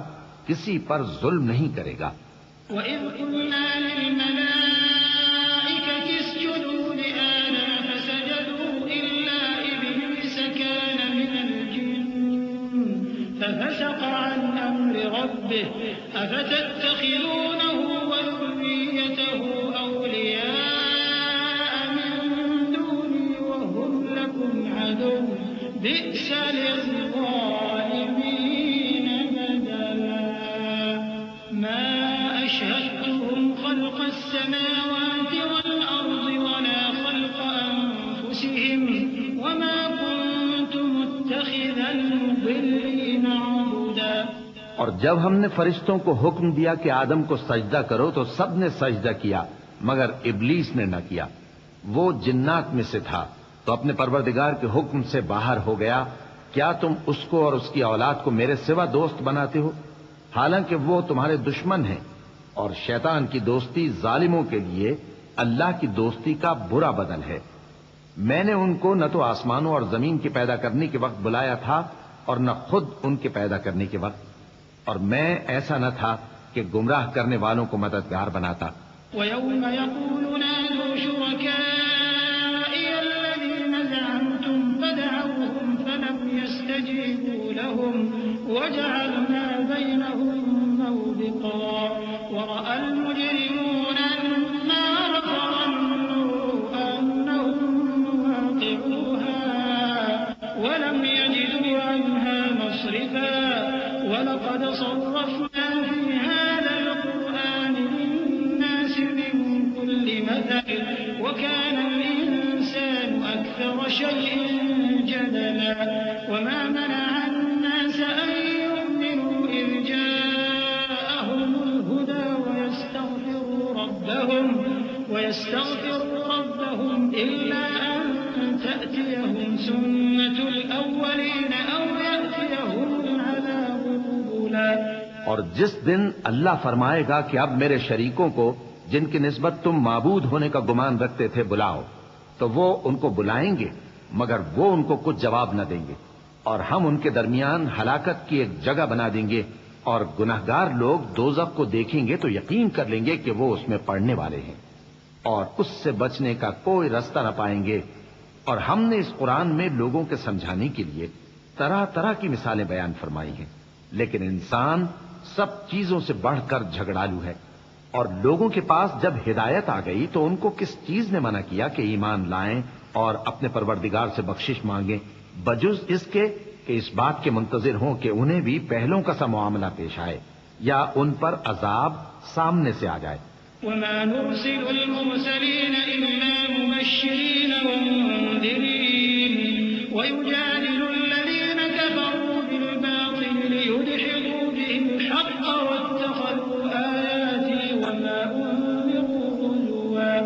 کسی پر ظلم نہیں کرے گا۔
وَإِذْ قُلْنَا لِلْمَلَائِكَةِ اسْجُدُوا لِآدَمَ فَسَجَدُوا إِلَّا إِبْلِيسَ كَانَ مِنَ الْجِنِّ فَفَسَقَ عَنْ أَمْرِ رَبِّهِ أَفَتَتَّخِذُونَهُ وَذُرِّيَّتَهُ أَوْلِيَاءَ مِن دُونِي وَهُمْ لَكُمْ عَدُوٌّ بِئْسَ لِلظَّالِمِينَ بَدَلًا مَا أَشْهَدتُّهُمْ خَلْقَ السَّمَاوَاتِ وَالْأَرْضِ وَلَا خَلْقَ أَنفُسِهِمْ وَمَا كُنتُ مُتَّخِذَ الْمُضِلِّينَ عَضُدًا۔
اور جب ہم نے فرشتوں کو حکم دیا کہ آدم کو سجدہ کرو تو سب نے سجدہ کیا مگر ابلیس نے نہ کیا، وہ جنات میں سے تھا تو اپنے پروردگار کے حکم سے باہر ہو گیا. کیا تم اس کو اور اس کی اولاد کو میرے سوا دوست بناتے ہو حالانکہ وہ تمہارے دشمن ہیں؟ اور شیطان کی دوستی ظالموں کے لیے اللہ کی دوستی کا برا بدل ہے. میں نے ان کو نہ تو آسمانوں اور زمین کے پیدا کرنے کے وقت بلایا تھا اور نہ خود ان کے پیدا کرنے کے وقت، اور میں ایسا نہ تھا کہ گمراہ کرنے والوں کو مددگار بناتا.
وَيَوْمَ يَقُولُ نَادُوا شُرَكَائِيَ الَّذِينَ زَعَمْتُمْ فَدَعَوْهُمْ فَلَمْ يَسْتَجِيبُوا لَهُمْ وَجَعَلْنَا بَيْنَهُمْ مَوْبِقًا وَرَأَى الْمُجْرِمُونَ النَّارَ فَظَنُّوا أَنَّهُمْ مُوَاقِعُوهَا وَلَمْ يَجِدُوا عَنْهَا مَصْرِفًا وَلَقَدْ صَرَّفْنَا فِي هَذَا الْقُرْآنِ لِلنَّاسِ مِنْ كُلِّ مَثَلٍ وَكَانَ الْإِنسَانُ أَكْثَرَ شَيْءٍ جَدَلًا وَمَا مَنَعَ النَّاسَ أَن يُؤْمِنُوا إِذْ جَاءَهُمُ الْهُدَى وَيَسْتَغْفِرُوا رَبَّهُمْ إِلَّا أَن تَأْتِيَهُمْ سُنَّةُ الْأَوَّلِينَ أَوْ يَأْتِيَهُمُ الْعَذَابُ قُبُلًا.
اور جس دن اللہ فرمائے گا کہ اب میرے شریکوں کو جن کی نسبت تم معبود ہونے کا گمان رکھتے تھے بلاؤ، تو وہ ان کو بلائیں گے مگر وہ ان کو کچھ جواب نہ دیں گے، اور ہم ان کے درمیان ہلاکت کی ایک جگہ بنا دیں گے، اور گناہگار لوگ دوزخ کو دیکھیں گے تو یقین کر لیں گے کہ وہ اس میں پڑنے والے ہیں اور اس سے بچنے کا کوئی راستہ نہ پائیں گے. اور ہم نے اس قرآن میں لوگوں کے سمجھانے کے لیے طرح طرح کی مثالیں بیان فرمائی ہیں، لیکن انسان سب چیزوں سے بڑھ کر جھگڑالو ہے. اور لوگوں کے پاس جب ہدایت آ گئی تو ان کو کس چیز نے منع کیا کہ ایمان لائیں اور اپنے پروردگار سے بخشش مانگیں، بجز اس کے کہ اس بات کے منتظر ہوں کہ انہیں بھی پہلوں کا سا معاملہ پیش آئے یا ان پر عذاب سامنے سے آ جائے.
وَمَا نُرْسِلُ الْمُرْسَلِينَ إِلَّا مُبَشِّرِينَ وَمُنذِرِينَ وَيُجَادِلُ الَّذِينَ كَفَرُوا بِالْبَاطِلِ لِيُدْحِضُوا بِهِ الْحَقَّ وَاتَّخَذُوا آيَاتِي وَمَا أُنذِرُوا هُزُوًا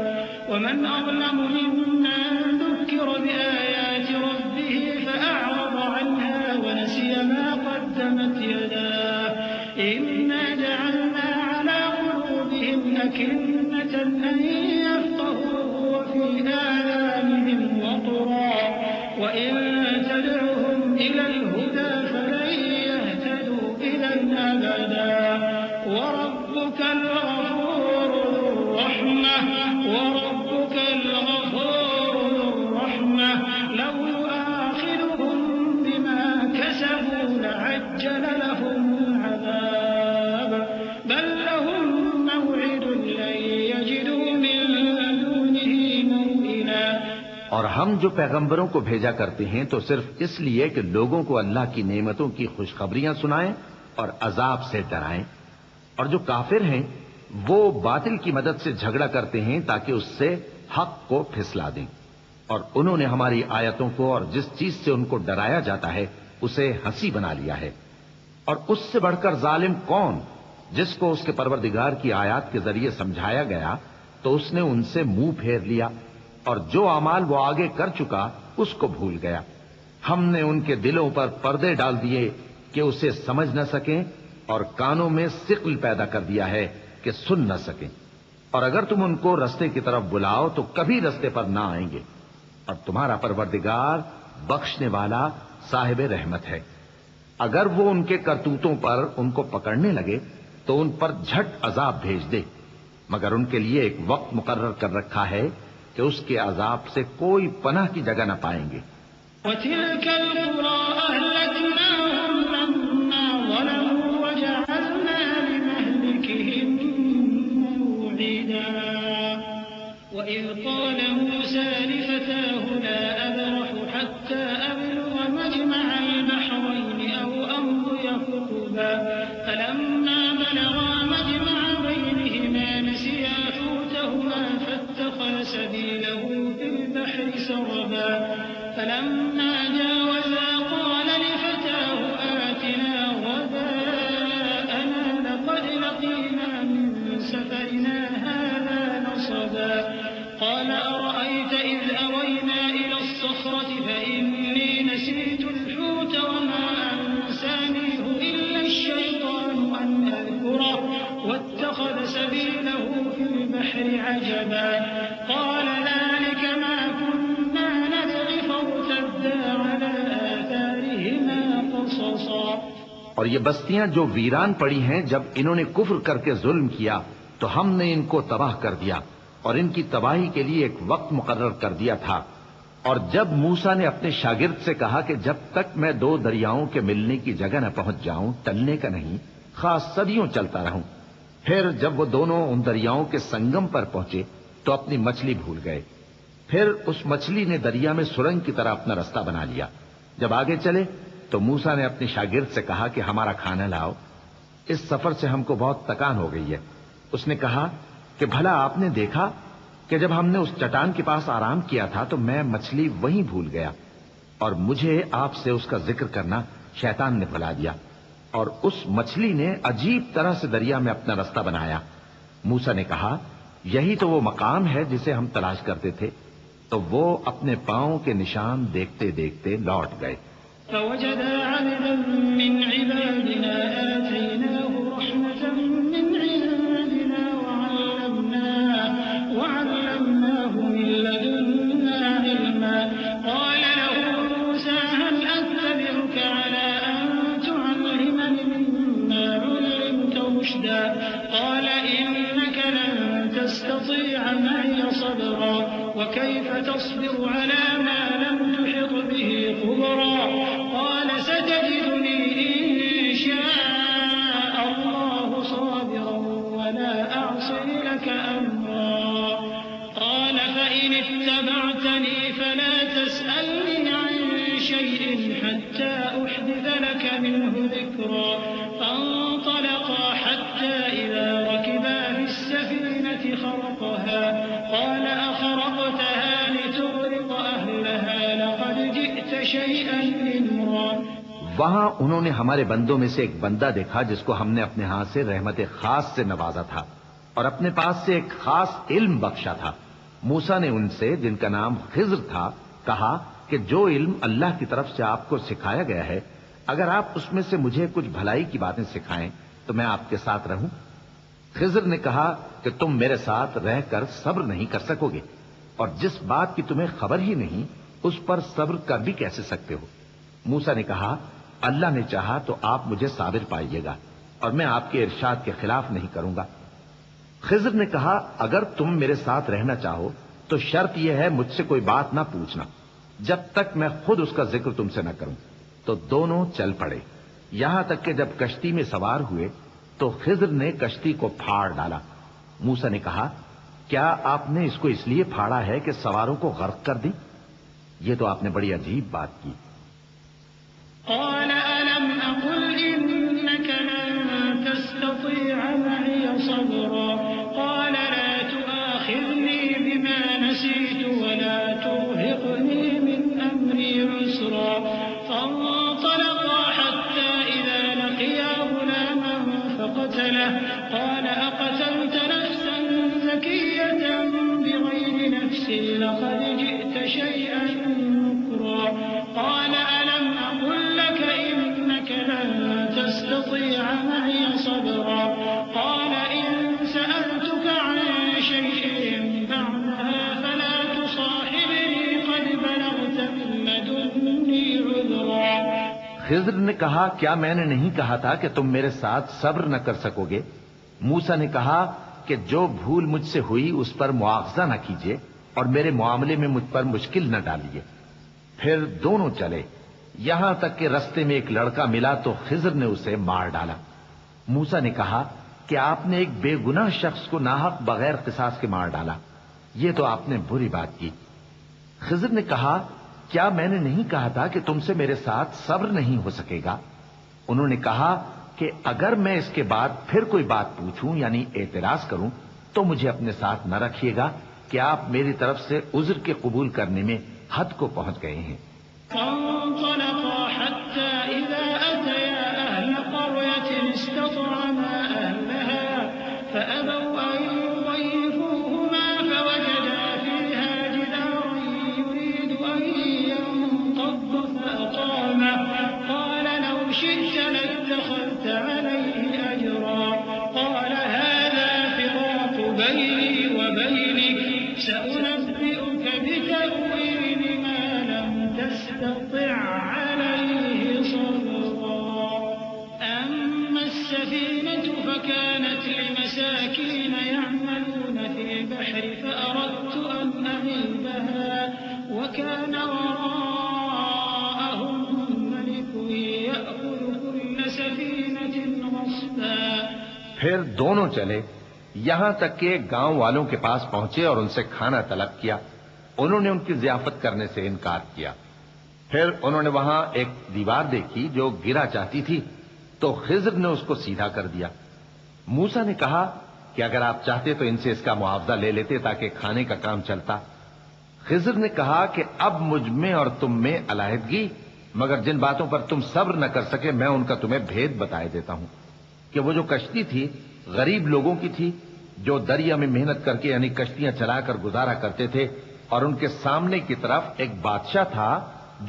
وَمَنْ أَظْلَمُ مِمَّن ذُكِّرَ بِآيَاتِ رَبِّهِ فَأَعْرَضَ عَنْهَا وَنَسِيَ مَا قَدَّمَتْ يَدَاهُ إِنَّا جَعَلْنَا عَلَى قُلُوبِهِمْ أَكِنَّةً أَن يَفْقَهُوهُ وَفِي آذَانِهِمْ وَقْرًا وَإِن تَدْعُهُمْ إِلَى الْهُدَى فَلَن يَهْتَدُوا إِذًا أَبَدًا وَرَبُّكَ الْغَفُورُ ذُو الرَّحْمَةِ لَوْ يُؤَاخِذُهُم بِمَا كَسَبُوا لَعَجَّلَ لَهُمُ الْعَذَابَ بَل لَّهُم مَّوْعِدٌ لَّن يَجِدُوا مِن دُونِهِ مَوْئِلًا.
اور ہم جو پیغمبروں کو بھیجا کرتے ہیں تو صرف اس لیے کہ لوگوں کو اللہ کی نعمتوں کی خوشخبریاں سنائیں اور عذاب سے ڈرائیں. اور جو کافر ہیں وہ باطل کی مدد سے جھگڑا کرتے ہیں تاکہ اس سے حق کو پھسلا دیں. اور انہوں نے ہماری آیتوں کو اور جس چیز سے ان کو ڈرایا جاتا ہے اسے ہنسی بنا لیا ہے. اور اس سے بڑھ کر ظالم کون جس کو اس کے پروردگار کی آیات کے ذریعے سمجھایا گیا تو اس نے ان سے منہ پھیر لیا، اور جو اعمال وہ آگے کر چکا اس کو بھول گیا. ہم نے ان کے دلوں پر پردے ڈال دیے کہ اسے سمجھ نہ سکیں، اور کانوں میں ثقل پیدا کر دیا ہے کہ سن نہ سکیں. اور اگر تم ان کو رستے کی طرف بلاؤ تو کبھی رستے پر نہ آئیں گے. اور تمہارا پروردگار بخشنے والا صاحب رحمت ہے. اگر وہ ان کے کرتوتوں پر ان کو پکڑنے لگے تو ان پر جھٹ عذاب بھیج دے، مگر ان کے لیے ایک وقت مقرر کر رکھا ہے کہ اس کے عذاب سے کوئی پناہ کی جگہ نہ پائیں گے.
وَتِلْكَ الْقُرَىٰ أَهْلَكْنَاهُمْ لَمَّا ظَلَمُوا وَجَعَلْنَا لِمَهْلِكِهِم مَّوْعِدًا. وَإِذْ قَالَ مُوسَىٰ لِفَتَاهُ لَا أَبْرَحُ حَتَّىٰ أَبْلُغَ مَجْمَعَ الْبَحْرَيْنِ أَوْ أَمْضِيَ حُقُبًا فَلَمَّا بَلَغَا مَجْمَعَ بَيْنِهِمَا نَسِيَا حُوتَهُمَا فَاتَّخَذَ سَبِيلَهُ فِي الْبَحْرِ سَرَبًا فَلَمَّا جَاوَزَا قَالَ لِفَتَاهُ آتِنَا غَدَاءَنَا لَقَدْ لَقِينَا مِن سَفَرِنَا هَٰذَا نَصَبًا قَالَ أَرَأَيْتَ الصخرة فإني نسيت الحوت وما أنسانيه إلا الشيطان أن أذكره واتخذ سبيله في البحر عجبا قال ذلك ما كنا نبغي فارتدا على آثارهما قصصا.
اور یہ بستیاں جو ویران پڑی ہیں، جب انہوں نے کفر کر کے ظلم کیا تو ہم نے ان کو تباہ کر دیا اور ان کی تباہی کے لیے ایک وقت مقرر کر دیا تھا. اور جب موسیٰ نے اپنے شاگرد سے کہا کہ جب تک میں دو دریاؤں کے ملنے کی جگہ نہ پہنچ جاؤں ٹلنے کا نہیں، خاص صدیوں چلتا رہوں. پھر جب وہ دونوں ان دریاؤں کے سنگم پر پہنچے تو اپنی مچھلی بھول گئے. پھر اس مچھلی نے دریا میں سرنگ کی طرح اپنا رستہ بنا لیا. جب آگے چلے تو موسیٰ نے اپنے شاگرد سے کہا کہ ہمارا کھانا لاؤ، اس سفر سے ہم کو بہت تکان ہو گئی ہے. اس نے کہا کہ بھلا آپ نے دیکھا کہ جب ہم نے اس چٹان کے پاس آرام کیا تھا تو میں مچھلی وہیں بھول گیا اور مجھے آپ سے اس کا ذکر کرنا شیطان نے بھلا دیا. اور اس مچھلی نے عجیب طرح سے دریا میں اپنا رستہ بنایا. موسیٰ نے کہا یہی تو وہ مقام ہے جسے ہم تلاش کرتے تھے. تو وہ اپنے پاؤں کے نشان دیکھتے دیکھتے لوٹ گئے.
فوجد عبدا من عبادنا آتيناه رحمة من عندنا وعلمناه من لدنا علما قال له موسى هل أتبعك على أن تعلمني مما علمت رشدا قال إنك لن تستطيع معي صبرا وكيف تصبر على ما لم تحط به خبرا قال ستجدني إن شاء الله صابرا ولا أعصي لك أمرا قال فإن اتبعتني فلا تسألني عن شيء حتى أحدث لك منه ذكرا فانطلقا حتى إذا ركبا في السفينة خرقها قال أخرقتها لتغرق أهلها لقد جئت شيئا إمرا.
وہاں انہوں نے ہمارے بندوں میں سے ایک بندہ دیکھا جس کو ہم نے اپنے ہاتھ سے رحمت خاص سے نوازا تھا اور اپنے پاس سے ایک خاص علم بخشا تھا. موسیٰ نے ان سے جن کا نام خضر تھا کہا کہ جو علم اللہ کی طرف سے آپ کو سکھایا گیا ہے اگر آپ اس میں سے مجھے کچھ بھلائی کی باتیں سکھائیں تو میں آپ کے ساتھ رہوں. خضر نے کہا کہ تم میرے ساتھ رہ کر صبر نہیں کر سکو گے اور جس بات کی تمہیں خبر ہی نہیں اس پر صبر کر بھی کیسے سکتے ہو. موسیٰ نے کہا اللہ نے چاہا تو آپ مجھے صابر پائیے گا اور میں آپ کے ارشاد کے خلاف نہیں کروں گا. خضر نے کہا اگر تم میرے ساتھ رہنا چاہو تو شرط یہ ہے مجھ سے کوئی بات نہ پوچھنا جب تک میں خود اس کا ذکر تم سے نہ کروں. تو دونوں چل پڑے یہاں تک کہ جب کشتی میں سوار ہوئے تو خضر نے کشتی کو پھاڑ ڈالا. موسیٰ نے کہا کیا آپ نے اس کو اس لیے پھاڑا ہے کہ سواروں کو غرق کر دیں؟ یہ تو آپ نے بڑی عجیب بات کی.
قال ألم أقل إنك لن تستطيع معي صبرا قال لا تؤاخذني بما نسيت ولا ترهقني من أمري عسرا فانطلقا حتى إذا لقيا غلاما فقتله قال أقتلت نفسا زكية بغير نفس لقد جئت شيئا نكرا قال ألم أقل لك إنك لن تستطيع معي صبرا قال إن سألتك عن شيء بعدها فلا تصاحبني قد بلغت من لدني عذرا.
خضر نے کہا کیا میں نے نہیں کہا تھا کہ تم میرے ساتھ صبر نہ کر سکو گے؟ موسیٰ نے کہا کہ جو بھول مجھ سے ہوئی اس پر مواخذہ نہ کیجیے اور میرے معاملے میں مجھ پر مشکل نہ ڈالیے. پھر دونوں چلے یہاں تک کہ رستے میں ایک لڑکا ملا تو خضر نے اسے مار ڈالا. موسیٰ نے کہا کہ آپ نے ایک بے گناہ شخص کو ناحق بغیر قصاص کے مار ڈالا، یہ تو آپ نے بری بات کی. خضر نے کہا کیا میں نے نہیں کہا تھا کہ تم سے میرے ساتھ صبر نہیں ہو سکے گا؟ انہوں نے کہا کہ اگر میں اس کے بعد پھر کوئی بات پوچھوں یعنی اعتراض کروں تو مجھے اپنے ساتھ نہ رکھیے گا کہ آپ میری طرف سے عذر کے قبول کرنے میں حد کو پہنچ گئے ہیں.
فانطلقا حتى إذا أتيا أهل قرية استطعما أهلها فأبوا أن يضيفوهما فوجدا فيها جدارا يريد أن اتخذت عليه أجرا قال هذا فراق بيني وبينك سأنبئك بتأويل ما لم تستطع عليه صبرا أما السفينة فكانت لمساكين يعملون في البحر فأردت أن أعيبها وكان وراءهم ملك يأخذ كل سفينة غصبا.
پھر دونوں چلے یہاں تک کہ گاؤں والوں کے پاس پہنچے اور ان سے کھانا طلب کیا. انہوں نے ان کی ضیافت کرنے سے انکار کیا. پھر انہوں نے وہاں ایک دیوار دیکھی جو گرا چاہتی تھی تو خضر نے اس کو سیدھا کر دیا. موسیٰ نے کہا کہ اگر آپ چاہتے تو ان سے اس کا معاوضہ لے لیتے تاکہ کھانے کا کام چلتا. خضر نے کہا کہ اب مجھ میں اور تم میں علیحدگی، مگر جن باتوں پر تم صبر نہ کر سکے میں ان کا تمہیں بھید بتائے دیتا ہوں کہ وہ جو کشتی تھی غریب لوگوں کی تھی جو دریا میں محنت کر کے یعنی کشتیاں چلا کر گزارا کرتے تھے، اور ان کے سامنے کی طرف ایک بادشاہ تھا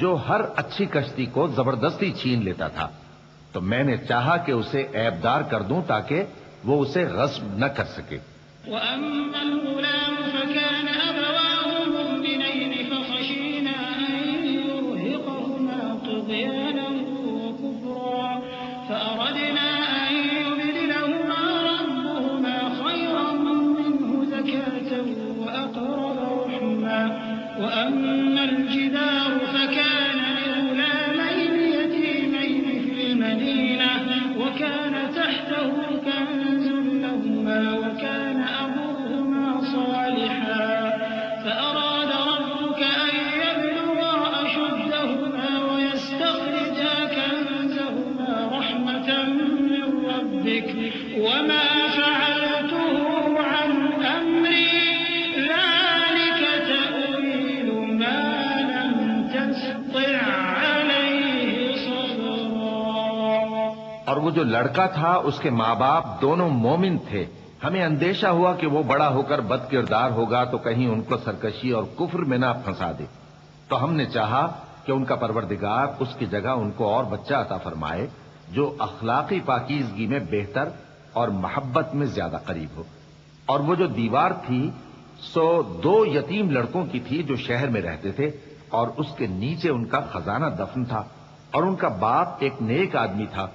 جو ہر اچھی کشتی کو زبردستی چھین لیتا تھا. تو میں نے چاہا کہ اسے عیبدار کر دوں تاکہ وہ اسے غصب نہ کر سکے.
وأما الغلام فكان أبواه مؤمنين فخشينا أن يرهقهما طغيانا وكفرا فأردنا أن يبدلهما ربهما خيرا منه زكاة وأقرب رحما. وأما الجدار فكان لغلامين يتيمين في المدينة وكان تحته كنز لهما وكان أبوهما صالحا فأراد ربك أن يبلغا أشدهما ويستخرجا كنزهما رحمة من ربك وما فعلته عن أمري ذلك تأويل ما لم تستطع عليه صبرا.
اور وہ جو لڑکا تھا اس کے ماں باپ دونوں مومن تھے. ہمیں اندیشہ ہوا کہ وہ بڑا ہو کر بد کردار ہوگا تو کہیں ان کو سرکشی اور کفر میں نہ پھنسا دے. تو ہم نے چاہا کہ ان کا پروردگار اس کی جگہ ان کو اور بچہ عطا فرمائے جو اخلاقی پاکیزگی میں بہتر اور محبت میں زیادہ قریب ہو. اور وہ جو دیوار تھی سو 2 یتیم لڑکوں کی تھی جو شہر میں رہتے تھے اور اس کے نیچے ان کا خزانہ دفن تھا اور ان کا باپ ایک نیک آدمی تھا.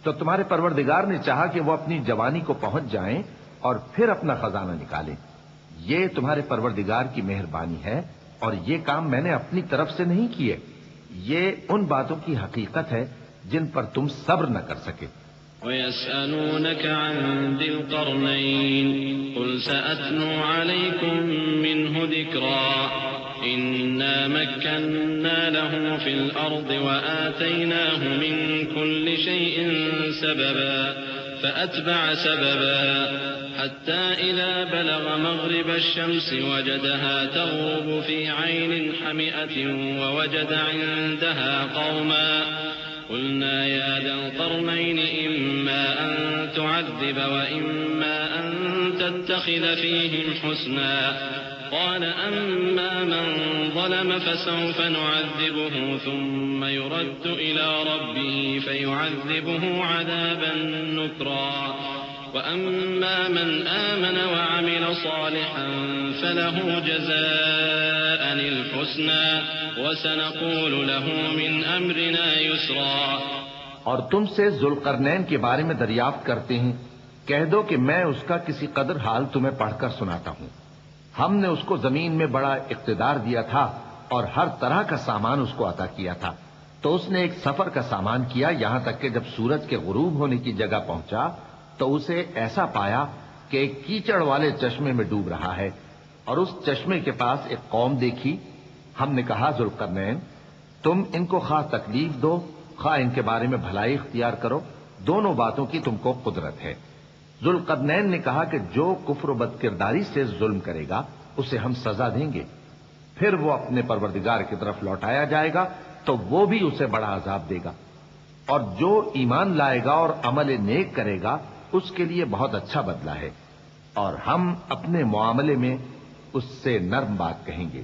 تو تمہارے پروردگار نے چاہا کہ وہ اپنی جوانی کو پہنچ جائیں اور پھر اپنا خزانہ نکالیں. یہ تمہارے پروردگار کی مہربانی ہے اور یہ کام میں نے اپنی طرف سے نہیں کیے. یہ ان باتوں کی حقیقت ہے جن پر تم صبر نہ کر سکے.
ويسألونك عن ذي القرنين قل سأتلو عليكم منه ذكرا إنا مكنا له في الأرض وآتيناه من كل شيء سببا فأتبع سببا حتى إذا بلغ مغرب الشمس وجدها تغرب في عين حمئة ووجد عندها قوما قلنا يا ذا القرنين إما أن تعذب وإما أن تتخذ فيهم حسنا قال أما من ظلم فسوف نعذبه ثم يرد إلى ربه فيعذبه عذابا نكرا وأما من آمن وعمل صالحا فله جزاء الحسنى وسنقول له من أمرنا يسرا.
اور تم سے ذوالقرنین کے بارے میں دریافت کرتے ہیں. کہہ دو کہ میں اس کا کسی قدر حال تمہیں پڑھ کر سناتا ہوں. ہم نے اس کو زمین میں بڑا اقتدار دیا تھا اور ہر طرح کا سامان اس کو عطا کیا تھا. تو اس نے ایک سفر کا سامان کیا یہاں تک کہ جب سورج کے غروب ہونے کی جگہ پہنچا تو اسے ایسا پایا کہ ایک کیچڑ والے چشمے میں ڈوب رہا ہے اور اس چشمے کے پاس ایک قوم دیکھی. ہم نے کہا ذوالقرنین تم ان کو خواہ تکلیف دو خواہ ان کے بارے میں بھلائی اختیار کرو، دونوں باتوں کی تم کو قدرت ہے. ذوالقرنین نے کہا کہ جو کفر و بد کرداری سے ظلم کرے گا اسے ہم سزا دیں گے، پھر وہ اپنے پروردگار کی طرف لوٹایا جائے گا تو وہ بھی اسے بڑا عذاب دے گا، اور جو ایمان لائے گا اور عمل نیک کرے گا اس کے لیے بہت اچھا بدلہ ہے، اور ہم اپنے معاملے میں اس سے نرم بات کہیں گے.